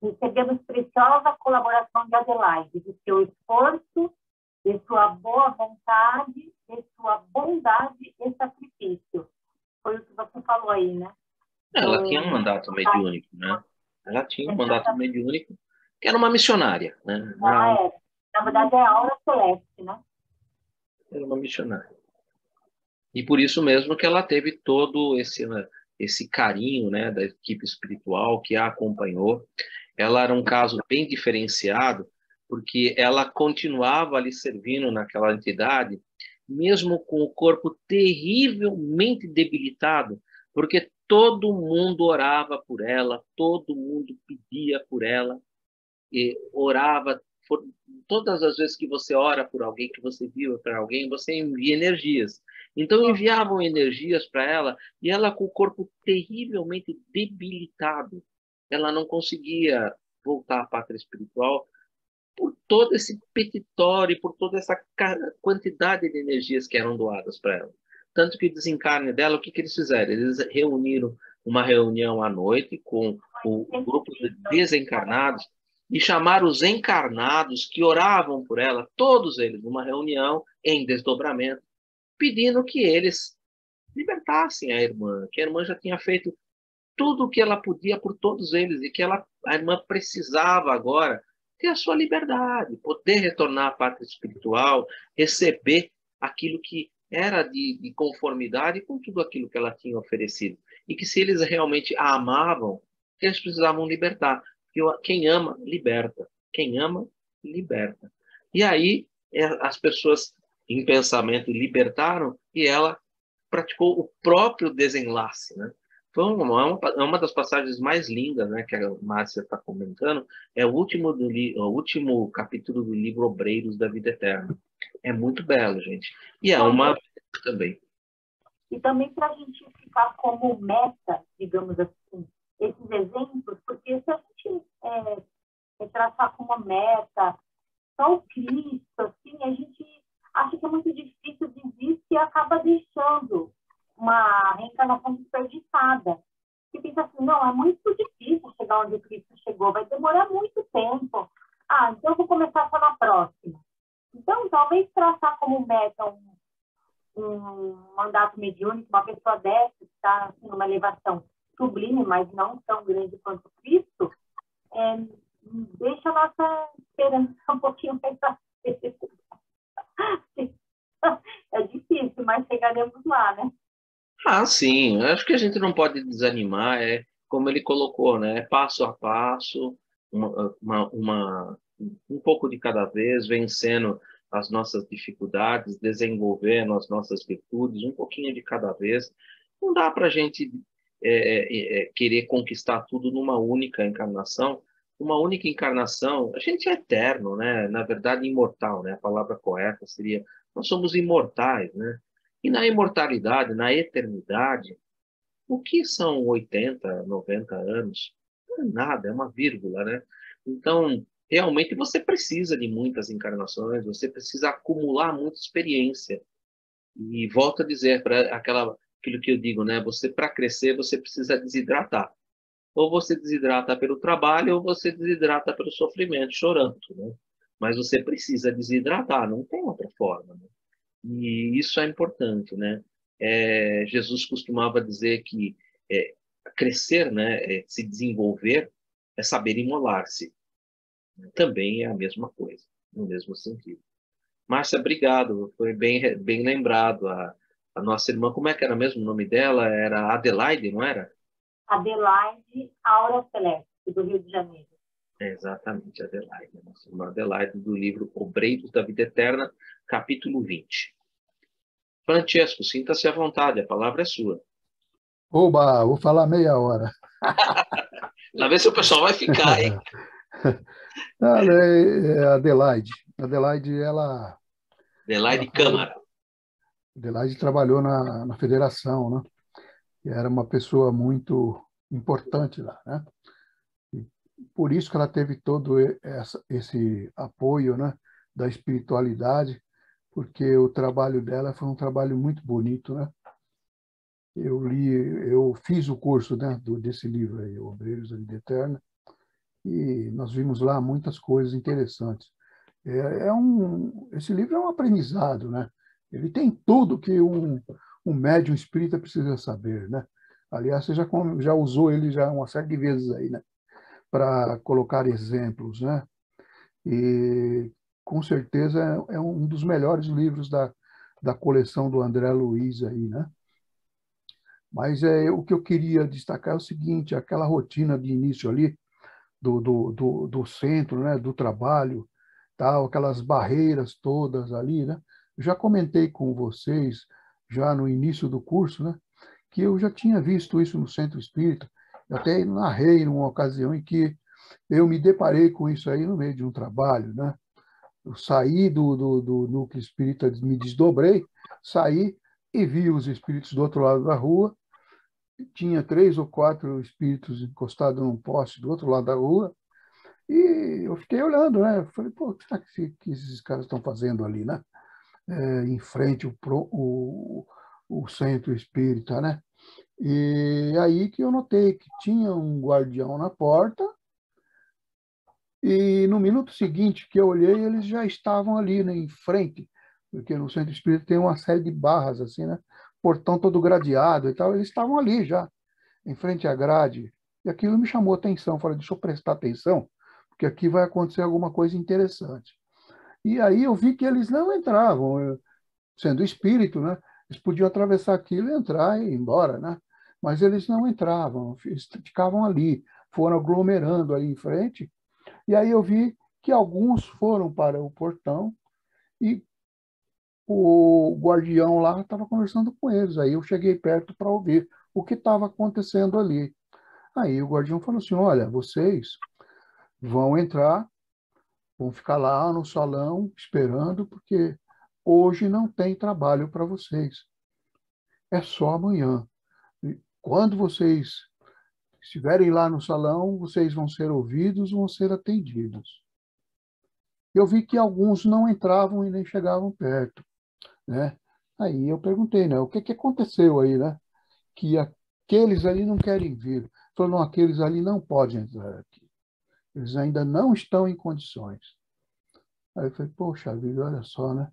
Recebemos preciosa colaboração de Adelaide, de seu esforço, de sua boa vontade, de sua bondade e sacrifício. Foi o que você falou aí, né? Ela tinha um mandato mediúnico, né? Ela tinha um mandato mediúnico, que era uma missionária, né? Na verdade, é a aura celeste, né? Era uma missionária. E por isso mesmo que ela teve todo esse carinho, né, da equipe espiritual que a acompanhou. Ela era um caso bem diferenciado, porque ela continuava ali servindo naquela entidade, mesmo com o corpo terrivelmente debilitado, porque todo mundo orava por ela, todo mundo pedia por ela, e orava. Todas as vezes que você ora por alguém, que você viu para alguém, você envia energias. Então enviavam energias para ela, e ela com o corpo terrivelmente debilitado, ela não conseguia voltar à pátria espiritual por todo esse petitório, por toda essa quantidade de energias que eram doadas para ela. Tanto que o desencarne dela, o que eles fizeram? Eles reuniram uma reunião à noite com o grupo de desencarnados e chamaram os encarnados que oravam por ela, todos eles, numa reunião em desdobramento, pedindo que eles libertassem a irmã, que a irmã já tinha feito tudo o que ela podia por todos eles e que a irmã precisava agora ter a sua liberdade, poder retornar à pátria espiritual, receber aquilo que era de conformidade com tudo aquilo que ela tinha oferecido. E que se eles realmente a amavam, eles precisavam libertar. Porque quem ama, liberta. Quem ama, liberta. E aí as pessoas em pensamento libertaram e ela praticou o próprio desenlace, né? Foi uma das passagens mais lindas, né, que a Márcia está comentando, é o último capítulo do livro Obreiros da Vida Eterna. É muito belo, gente. E é uma também. E também para a gente ficar como meta, digamos assim, esses exemplos, porque se a gente traçar como meta só o Cristo, assim, a gente acha que é muito difícil de vir e acaba deixando uma reencarnação desperdiçada. Você pensa assim, não, é muito difícil chegar onde o Cristo chegou, vai demorar muito tempo. Ah, então eu vou começar só na próxima. Então, talvez traçar como meta um mandato mediúnico, uma pessoa dessa que está assim, numa elevação sublime, mas não tão grande quanto Cristo, deixa a nossa esperança um pouquinho mais acesa. É difícil, mas chegaremos lá, né? Ah, sim. Eu acho que a gente não pode desanimar. É como ele colocou, né? É passo a passo, um pouco de cada vez, vencendo as nossas dificuldades, desenvolvendo as nossas virtudes, um pouquinho de cada vez. Não dá para a gente querer conquistar tudo numa única encarnação. Uma única encarnação, a gente é eterno, né? Na verdade, imortal, né? A palavra correta seria, nós somos imortais, né? E na imortalidade, na eternidade, o que são 80, 90 anos? Não é nada, é uma vírgula, né? Então, realmente você precisa de muitas encarnações, você precisa acumular muita experiência. E volto a dizer para aquilo que eu digo, né? Você para crescer, você precisa desidratar. Ou você desidrata pelo trabalho, ou você desidrata pelo sofrimento, chorando, né? Mas você precisa desidratar, não tem outra forma, né? E isso é importante, né? Jesus costumava dizer que crescer, né, se desenvolver, é saber imolar-se. Também é a mesma coisa, no mesmo sentido. Márcia, obrigado. Foi bem lembrado. A nossa irmã, como é que era mesmo o nome dela? Era Adelaide, não era? Adelaide Aura Celeste, do Rio de Janeiro. Exatamente, Adelaide. Nossa irmã Adelaide, do livro Obreiros da Vida Eterna, capítulo 20. Francesco, sinta-se à vontade, a palavra é sua. Oba, vou falar meia hora. Lá ver se o pessoal vai ficar, hein? Adelaide. Adelaide, ela Adelaide foi. Câmara. Adelaide trabalhou na federação, né? E era uma pessoa muito importante lá, né? E por isso que ela teve todo esse apoio, né, da espiritualidade, porque o trabalho dela foi um trabalho muito bonito, né? Eu fiz o curso, né, desse livro aí, Obreiros da Vida Eterna, e nós vimos lá muitas coisas interessantes. Esse livro é um aprendizado, né? Ele tem tudo que um médium espírita precisa saber, né? Aliás, você já usou ele já uma série de vezes aí, né? Para colocar exemplos, né? E com certeza é um dos melhores livros da coleção do André Luiz aí, né? Mas o que eu queria destacar é o seguinte, aquela rotina de início ali do centro, né? Do trabalho, tal, aquelas barreiras todas ali, né? Eu já comentei com vocês, já no início do curso, né? Que eu já tinha visto isso no Centro Espírita. Eu até narrei numa ocasião em que eu me deparei com isso aí no meio de um trabalho, né? Eu saí do núcleo espírita, me desdobrei, saí e vi os espíritos do outro lado da rua. Tinha 3 ou 4 espíritos encostados num poste do outro lado da rua. E eu fiquei olhando, né? Eu falei, pô, o que será que esses caras estão fazendo ali, né? Em frente o centro espírita, né? E aí que eu notei que tinha um guardião na porta e no minuto seguinte que eu olhei, eles já estavam ali, né, em frente, porque no centro espírita tem uma série de barras, assim, né? Portão todo gradeado e tal, eles estavam ali já, em frente à grade. E aquilo me chamou a atenção. Falei, deixa eu prestar atenção, porque aqui vai acontecer alguma coisa interessante. E aí eu vi que eles não entravam, sendo espírito, né? Eles podiam atravessar aquilo e entrar e ir embora, né? Mas eles não entravam, eles ficavam ali, foram aglomerando ali em frente. E aí eu vi que alguns foram para o portão e o guardião lá estava conversando com eles. Aí eu cheguei perto para ouvir o que estava acontecendo ali. Aí o guardião falou assim: olha, vocês vão entrar, vão ficar lá no salão esperando, porque hoje não tem trabalho para vocês. É só amanhã. E quando vocês estiverem lá no salão, vocês vão ser ouvidos, vão ser atendidos. Eu vi que alguns não entravam e nem chegavam perto, né? Aí eu perguntei, né? O que aconteceu aí, né? Que aqueles ali não querem vir. Falou, não, aqueles ali não podem entrar aqui. Eles ainda não estão em condições. Aí eu falei, poxa vida, olha só, né?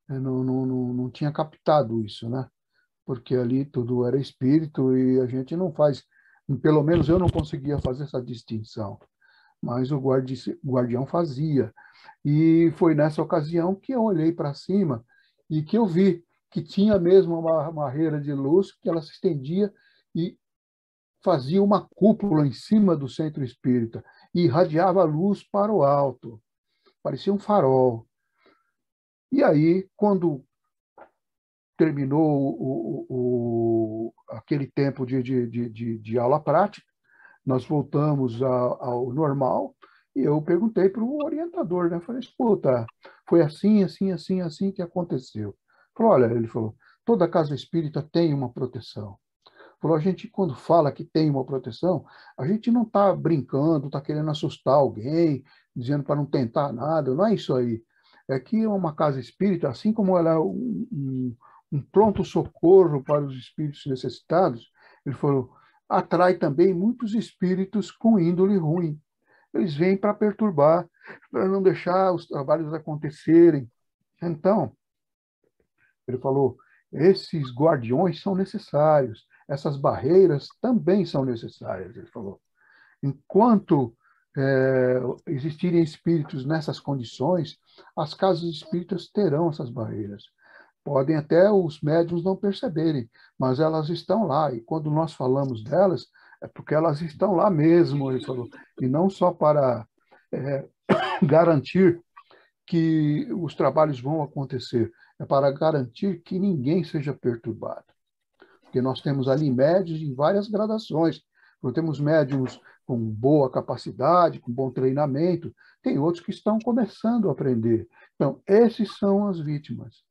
Eu não tinha captado isso, né? Porque ali tudo era espírito e a gente não faz, pelo menos eu não conseguia fazer essa distinção, mas o guardião fazia. E foi nessa ocasião que eu olhei para cima e que eu vi que tinha mesmo uma barreira de luz que ela se estendia e fazia uma cúpula em cima do centro espírita e irradiava luz para o alto, parecia um farol. E aí, quando terminou aquele tempo de aula prática, nós voltamos ao normal e eu perguntei para o orientador, né? Falei, escuta, foi assim, assim, assim, assim que aconteceu. Ele falou, toda casa espírita tem uma proteção. Falou, a gente, quando fala que tem uma proteção, a gente não está brincando, está querendo assustar alguém, dizendo para não tentar nada, não é isso aí. É que uma casa espírita, assim como ela é um pronto-socorro para os espíritos necessitados, ele falou, atrai também muitos espíritos com índole ruim. Eles vêm para perturbar, para não deixar os trabalhos acontecerem. Então, ele falou, esses guardiões são necessários, essas barreiras também são necessárias, ele falou. Enquanto existirem espíritos nessas condições, as casas espíritas terão essas barreiras. Podem até os médiuns não perceberem, mas elas estão lá. E quando nós falamos delas, é porque elas estão lá mesmo, ele falou. E não só para garantir que os trabalhos vão acontecer, é para garantir que ninguém seja perturbado. Porque nós temos ali médiuns em várias gradações. Nós temos médiuns com boa capacidade, com bom treinamento, tem outros que estão começando a aprender. Então, esses são as vítimas.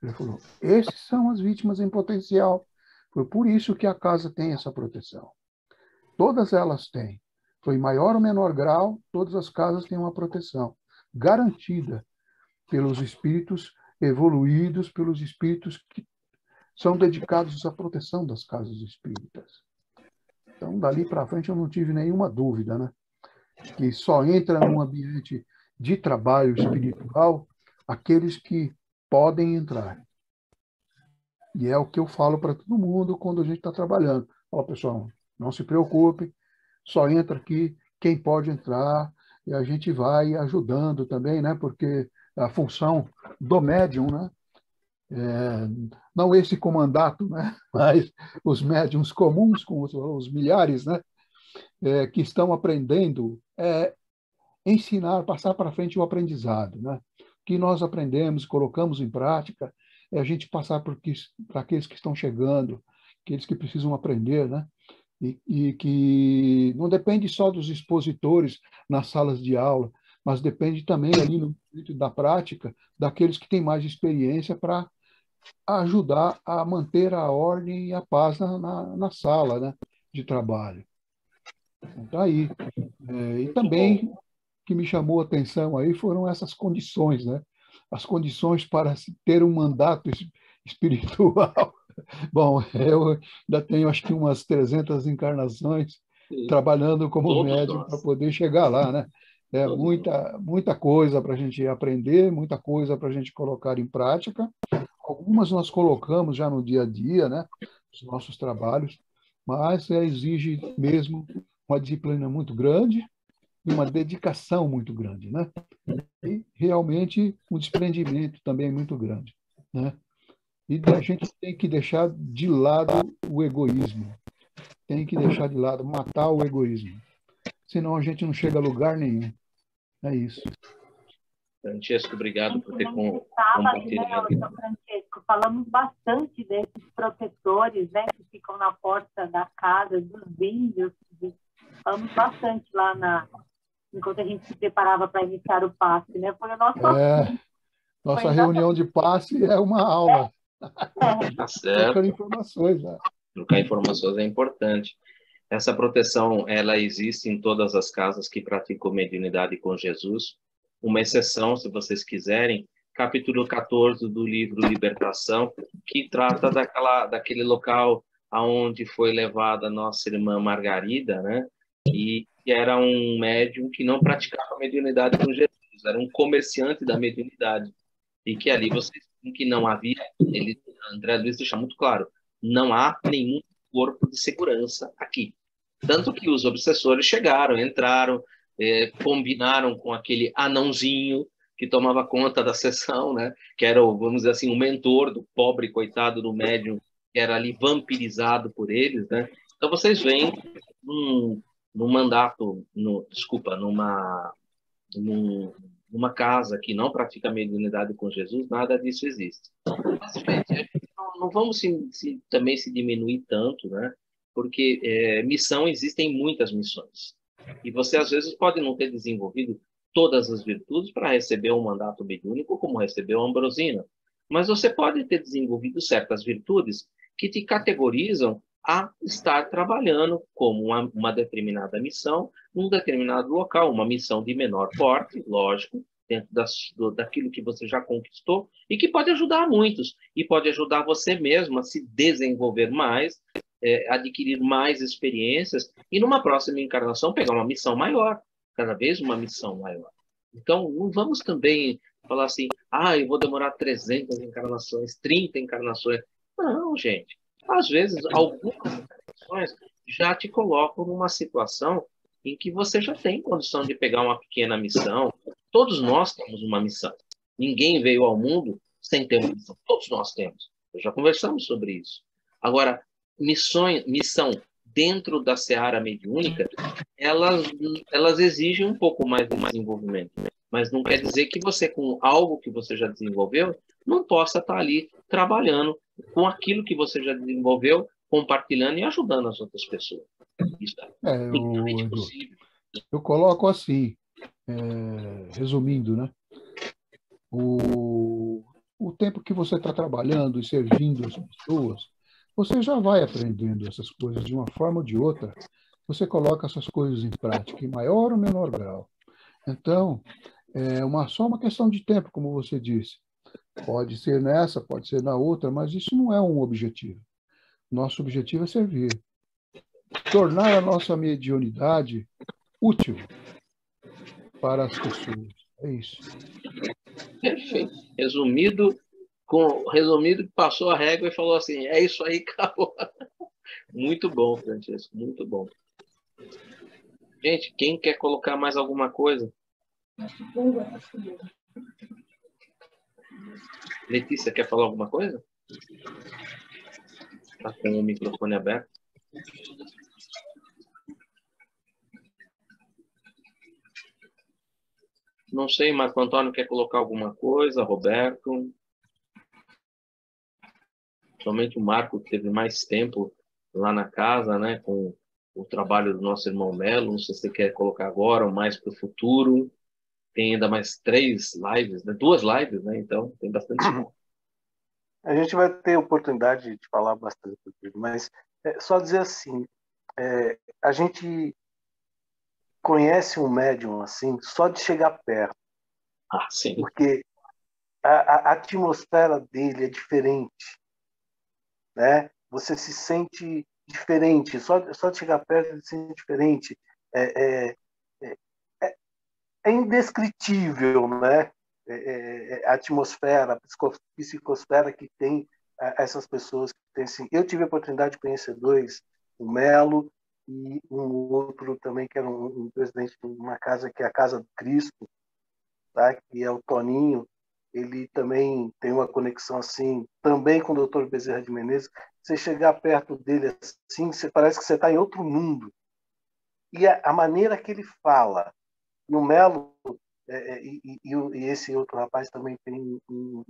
Ele falou, esses são as vítimas em potencial. Foi por isso que a casa tem essa proteção. Todas elas têm. Foi em maior ou menor grau, todas as casas têm uma proteção garantida pelos espíritos evoluídos, pelos espíritos que são dedicados à proteção das casas espíritas. Então, dali para frente, eu não tive nenhuma dúvida, né? Que só entra num ambiente de trabalho espiritual aqueles que podem entrar. E é o que eu falo para todo mundo quando a gente está trabalhando. Fala, pessoal, não se preocupe, só entra aqui quem pode entrar e a gente vai ajudando também, né? Porque a função do médium, né? Não esse comandato, né? Mas os médiums comuns, com os milhares, né? Que estão aprendendo, ensinar, passar para frente o aprendizado, né? Que nós aprendemos, colocamos em prática, é a gente passar para aqueles que estão chegando, aqueles que precisam aprender, né? E que não depende só dos expositores nas salas de aula, mas depende também ali no âmbito da prática daqueles que têm mais experiência para ajudar a manter a ordem e a paz na sala, né, de trabalho. Então, aí. E também o que me chamou a atenção aí foram essas condições, né? As condições para se ter um mandato espiritual. Bom, eu ainda tenho acho que umas 300 encarnações trabalhando como médium para poder chegar lá, né? Muita coisa para a gente aprender, muita coisa para a gente colocar em prática. Algumas nós colocamos já no dia a dia, né? Os nossos trabalhos, mas exige mesmo uma disciplina muito grande e uma dedicação muito grande, né? E realmente um desprendimento também muito grande, né? E a gente tem que deixar de lado o egoísmo, tem que deixar de lado, matar o egoísmo, senão a gente não chega a lugar nenhum. É isso. Francesco, obrigado por ter compartilhado. Francesco, falamos bastante desses protetores, né, que ficam na porta da casa, dos índios. Falamos bastante lá enquanto a gente se preparava para iniciar o passe, né? Foi o nosso nossa reunião de passe é uma aula. Tá certo. Trocar informações. Né? Trocar informações é importante. Essa proteção, ela existe em todas as casas que praticam mediunidade com Jesus. Uma exceção, se vocês quiserem, capítulo 14 do livro Libertação, que trata daquele local aonde foi levada a nossa irmã Margarida, né? e era um médium que não praticava a mediunidade com Jesus, era um comerciante da mediunidade, e que ali vocês, que não havia, André Luiz deixa muito claro, não há nenhum corpo de segurança aqui. Tanto que os obsessores chegaram, entraram, combinaram com aquele anãozinho que tomava conta da sessão, né? Que era, vamos dizer assim, o mentor do pobre coitado do médium, que era ali vampirizado por eles, né? Então vocês veem num mandato, numa casa que não pratica a mediunidade com Jesus, nada disso existe. Mas, gente, não vamos também se diminuir tanto, né? Porque missão, existem muitas missões. E você, às vezes, pode não ter desenvolvido todas as virtudes para receber um mandato mediúnico, como recebeu a Ambrosina. Mas você pode ter desenvolvido certas virtudes que te categorizam a estar trabalhando como uma determinada missão, num determinado local, uma missão de menor porte, lógico, dentro daquilo que você já conquistou, e que pode ajudar muitos, e pode ajudar você mesmo a se desenvolver mais, adquirir mais experiências, e numa próxima encarnação pegar uma missão maior, cada vez uma missão maior. Então, não vamos também falar assim, eu vou demorar 300 encarnações, 30 encarnações. Não, gente. Às vezes, algumas encarnações já te colocam numa situação em que você já tem condição de pegar uma pequena missão. Todos nós temos uma missão. Ninguém veio ao mundo sem ter uma missão. Todos nós temos. Já conversamos sobre isso. Agora, missão dentro da seara mediúnica, elas exigem um pouco mais de desenvolvimento. Mas não quer dizer que você, com algo que você já desenvolveu, não possa estar ali trabalhando com aquilo que você já desenvolveu, compartilhando e ajudando as outras pessoas. Isso é totalmente possível. Eu coloco assim, resumindo, né? O tempo que você está trabalhando e servindo as pessoas, você já vai aprendendo essas coisas de uma forma ou de outra. Você coloca essas coisas em prática, em maior ou menor grau. Então, só uma questão de tempo, como você disse. Pode ser nessa, pode ser na outra, mas isso não é um objetivo. Nosso objetivo é servir. Tornar a nossa mediunidade útil para as pessoas. É isso. Perfeito. Resumido, passou a régua e falou assim, é isso aí, acabou. Muito bom, Francesco, muito bom. Gente, quem quer colocar mais alguma coisa? Letícia, quer falar alguma coisa? Está com o microfone aberto. Não sei, Marco Antônio quer colocar alguma coisa, Roberto. Somente o Marco teve mais tempo lá na casa, né, com o trabalho do nosso irmão Melo. Não sei se você quer colocar agora ou mais para o futuro. Tem ainda mais 3 lives, né? 2 lives, né? Então tem bastante espaço. A gente vai ter oportunidade de falar bastante, mas só dizer assim, a gente conhece um médium assim só de chegar perto. Sim. Porque a atmosfera dele é diferente, né? Você se sente diferente, só de chegar perto ele se sente diferente. É indescritível, né? A atmosfera, a psicosfera que tem essas pessoas que têm assim. Eu tive a oportunidade de conhecer 2, o Melo e um outro também que era um presidente de uma casa que é a Casa do Cristo, tá? Que é o Toninho. Ele também tem uma conexão assim, também com o Dr. Bezerra de Menezes. Você chegar perto dele assim, parece que você está em outro mundo. E a maneira que ele fala, no Melo, e esse outro rapaz também tem,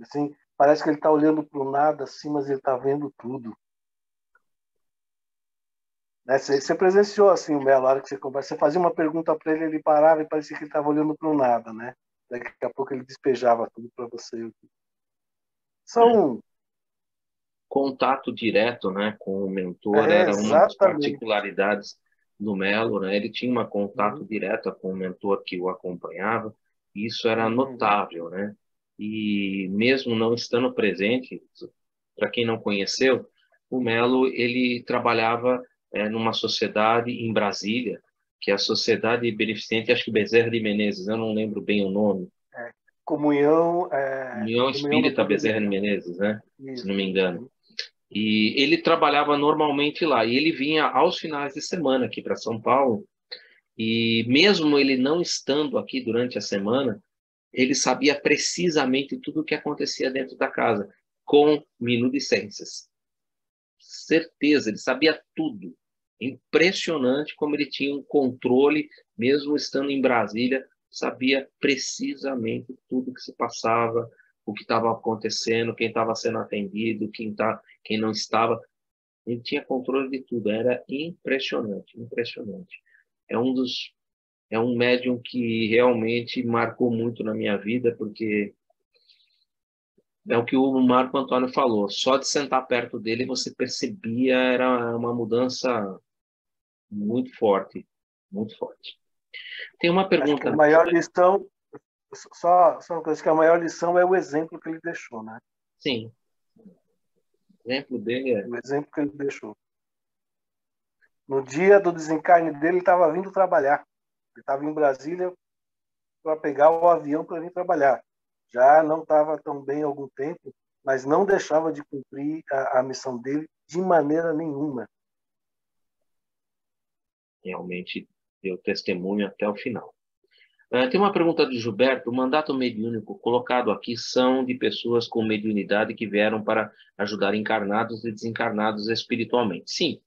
assim, parece que ele está olhando para o nada, assim, mas ele está vendo tudo. Né? Você presenciou assim o Melo, na hora que você conversa, você fazia uma pergunta para ele, ele parava e parecia que ele estava olhando para o nada, né? Daqui a pouco ele despejava tudo para você. São contato direto, né, com o mentor era uma das particularidades do Melo, né? Ele tinha um contato direto com o mentor que o acompanhava, e isso era notável, né? E mesmo não estando presente, para quem não conheceu, o Melo ele trabalhava numa sociedade em Brasília que é a Sociedade Beneficente, acho que Bezerra de Menezes, eu não lembro bem o nome. Comunhão, União Comunhão no Espírita Poder Bezerra de Divino. Menezes, né? Se Isso. não me engano. E ele trabalhava normalmente lá, e ele vinha aos finais de semana aqui para São Paulo, e mesmo ele não estando aqui durante a semana, ele sabia precisamente tudo o que acontecia dentro da casa, com minulicências. Certeza, ele sabia tudo. Impressionante como ele tinha um controle, mesmo estando em Brasília, sabia precisamente tudo que se passava, o que estava acontecendo, quem estava sendo atendido, quem não estava. Ele tinha controle de tudo, era impressionante, impressionante. É é um médium que realmente marcou muito na minha vida, porque é o que o Marco Antônio falou, só de sentar perto dele você percebia, era uma mudança muito forte, muito forte. Tem uma Acho que a pergunta. maior lição, só uma coisa, que a maior lição é o exemplo que ele deixou, né? Sim, o exemplo dele é... O exemplo que ele deixou. No dia do desencarne dele, ele estava vindo trabalhar. Ele estava em Brasília para pegar o avião para vir trabalhar. Já não estava tão bem há algum tempo, mas não deixava de cumprir a missão dele de maneira nenhuma. Realmente deu testemunho até o final. Tem uma pergunta do Gilberto. O mandato mediúnico colocado aqui são de pessoas com mediunidade que vieram para ajudar encarnados e desencarnados espiritualmente. Sim.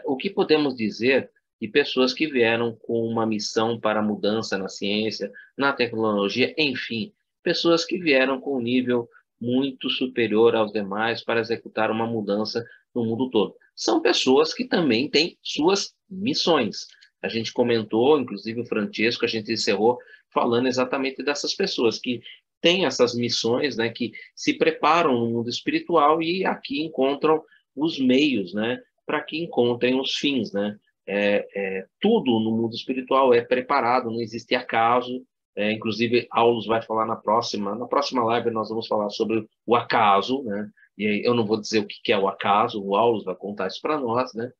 O que podemos dizer de pessoas que vieram com uma missão para mudança na ciência, na tecnologia, enfim, pessoas que vieram com um nível muito superior aos demais para executar uma mudança no mundo todo. São pessoas que também têm suas missões. A gente comentou, inclusive o Francesco, a gente encerrou falando exatamente dessas pessoas que têm essas missões, né, que se preparam no mundo espiritual e aqui encontram os meios, né, para que encontrem os fins, né? Tudo no mundo espiritual é preparado, não existe acaso. Inclusive, Aulus vai falar na próxima live nós vamos falar sobre o acaso, né? E aí eu não vou dizer o que é o acaso, o Aulus vai contar isso para nós, né?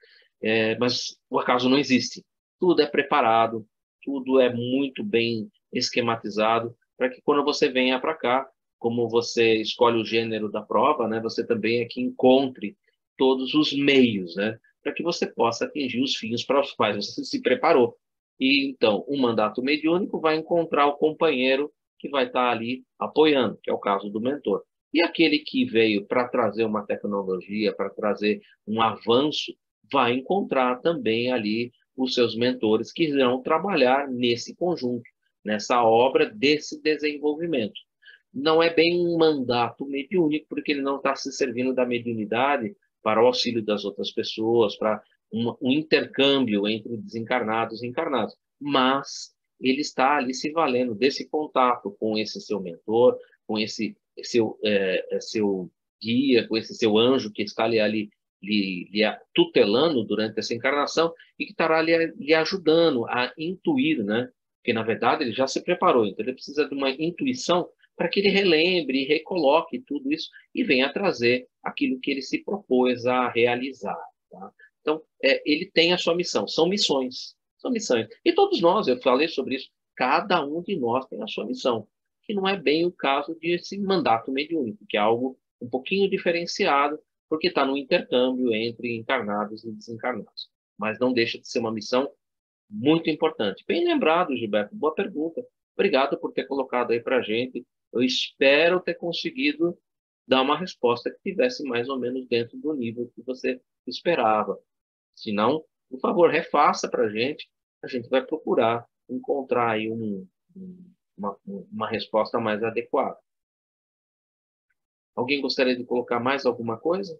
Mas o acaso não existe. Tudo é preparado, tudo é muito bem esquematizado para que quando você venha para cá, como você escolhe o gênero da prova, né? Você também aqui encontre todos os meios, né, para que você possa atingir os fins para os quais você se preparou. E então, o mandato mediúnico vai encontrar o companheiro que vai estar ali apoiando, que é o caso do mentor. E aquele que veio para trazer uma tecnologia, para trazer um avanço, vai encontrar também ali os seus mentores que irão trabalhar nesse conjunto, nessa obra desse desenvolvimento. Não é bem um mandato mediúnico, porque ele não está se servindo da mediunidade para o auxílio das outras pessoas, para um intercâmbio entre desencarnados e encarnados. Mas ele está ali se valendo desse contato com esse seu mentor, com esse seu guia, com esse seu anjo que está ali lhe tutelando durante essa encarnação e que estará lhe ajudando a intuir, né? Porque, na verdade, ele já se preparou, então ele precisa de uma intuição para que ele relembre e recoloque tudo isso e venha trazer aquilo que ele se propôs a realizar. Tá? Então, ele tem a sua missão. São missões. São missões. E todos nós, eu falei sobre isso, cada um de nós tem a sua missão, que não é bem o caso desse mandato mediúnico, que é algo um pouquinho diferenciado, porque está no intercâmbio entre encarnados e desencarnados. Mas não deixa de ser uma missão muito importante. Bem lembrado, Gilberto. Boa pergunta. Obrigado por ter colocado aí para a gente. Eu espero ter conseguido dar uma resposta que estivesse mais ou menos dentro do nível que você esperava. Se não, por favor, refaça para a gente. A gente vai procurar encontrar aí uma resposta mais adequada. Alguém gostaria de colocar mais alguma coisa?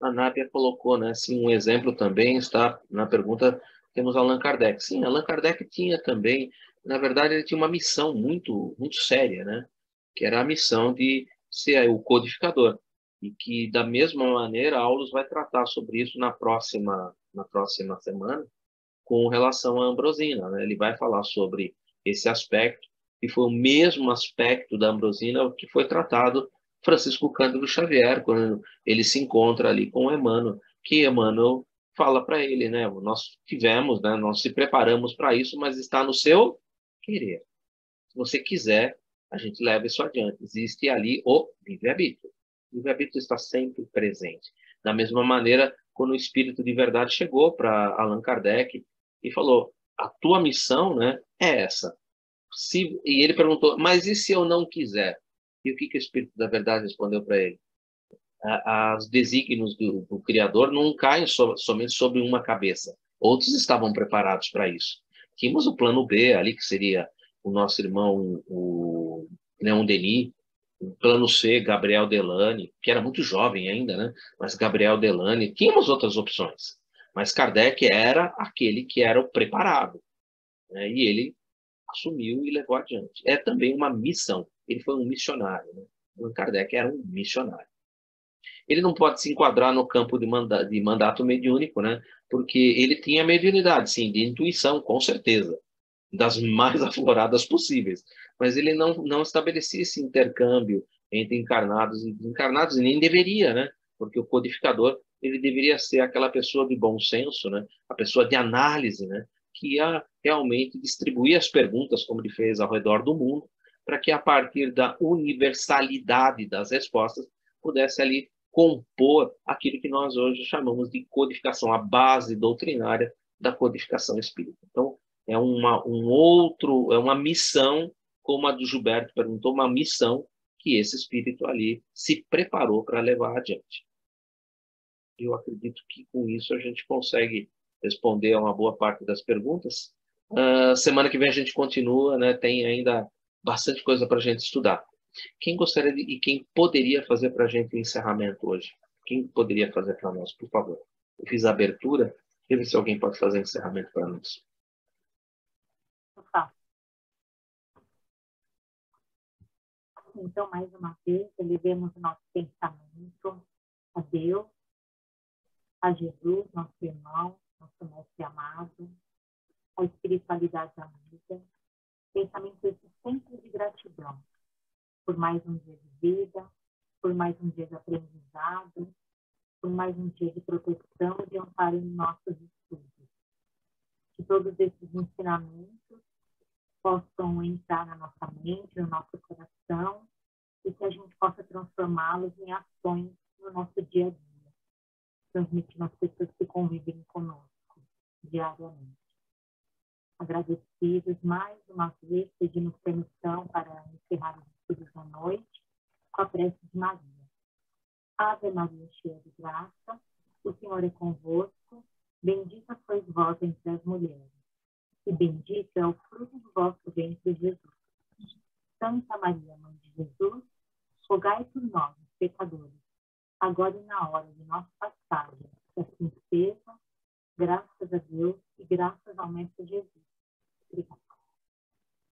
A Nábia colocou, né? Sim, um exemplo também está na pergunta, temos Allan Kardec. Sim, Allan Kardec tinha também, na verdade, ele tinha uma missão muito, muito séria, né? Que era a missão de ser o codificador. E que, da mesma maneira, Aulus vai tratar sobre isso na próxima semana, com relação à Ambrosina, né? Ele vai falar sobre esse aspecto que foi o mesmo aspecto da Ambrosina que foi tratado Francisco Cândido Xavier, quando ele se encontra ali com Emmanuel, que Emmanuel fala para ele, né? Nós tivemos, né? Nós se preparamos para isso, mas está no seu querer. Se você quiser, a gente leva isso adiante. Existe ali o livre-arbítrio. O livre-arbítrio está sempre presente. Da mesma maneira, quando o Espírito de Verdade chegou para Allan Kardec e falou, a tua missão, né, é essa. E ele perguntou, mas e se eu não quiser? E o que o Espírito da Verdade respondeu para ele? Os desígnios do Criador não caem somente sobre uma cabeça. Outros estavam preparados para isso. Tínhamos o plano B ali, que seria o nosso irmão, o Leon Denis, o plano C, Gabriel Delany, que era muito jovem ainda, né? Mas Gabriel Delany, tínhamos outras opções. Mas Kardec era aquele que era o preparado, né? E ele assumiu e levou adiante. É também uma missão. Ele foi um missionário, né? O Kardec era um missionário. Ele não pode se enquadrar no campo de mandato mediúnico, né? Porque ele tinha mediunidade, sim, de intuição, com certeza, das mais afloradas possíveis. Mas ele não estabelecia esse intercâmbio entre encarnados e desencarnados, e nem deveria, né? Porque o codificador ele deveria ser aquela pessoa de bom senso, né? A pessoa de análise, né? Que ia realmente distribuir as perguntas, como ele fez ao redor do mundo, para que a partir da universalidade das respostas pudesse ali compor aquilo que nós hoje chamamos de codificação, a base doutrinária da codificação espírita. Então, é uma missão, como a do Gilberto perguntou, uma missão que esse espírito ali se preparou para levar adiante. Eu acredito que com isso a gente consegue responder a uma boa parte das perguntas. Semana que vem a gente continua, né? Tem ainda bastante coisa para a gente estudar. Quem gostaria e quem poderia fazer para a gente o encerramento hoje? Quem poderia fazer para nós, por favor? Eu fiz a abertura, deixa eu ver se alguém pode fazer o encerramento para nós. Então, mais uma vez, elevemos o nosso pensamento a Deus, a Jesus, nosso irmão, nosso mestre amado, a espiritualidade amiga, pensamento sempre de gratidão por mais um dia de vida, por mais um dia de aprendizado, por mais um dia de proteção e de amparo em nossos estudos. Que todos esses ensinamentos possam entrar na nossa mente, no nosso coração, e que a gente possa transformá-los em ações no nosso dia a dia, transmitindo às pessoas que convivem conosco diariamente. Agradecidos mais uma vez, pedimos permissão para encerrar os estudos da noite com a prece de Maria. Ave Maria, cheia de graça, o Senhor é convosco, bendita sois vós entre as mulheres, e bendito é o fruto do vosso ventre, Jesus. Santa Maria, Mãe de Jesus, rogai por nós, os pecadores, agora e na hora de nossa passagem. Que assim seja, graças a Deus e graças ao Mestre Jesus. Obrigada.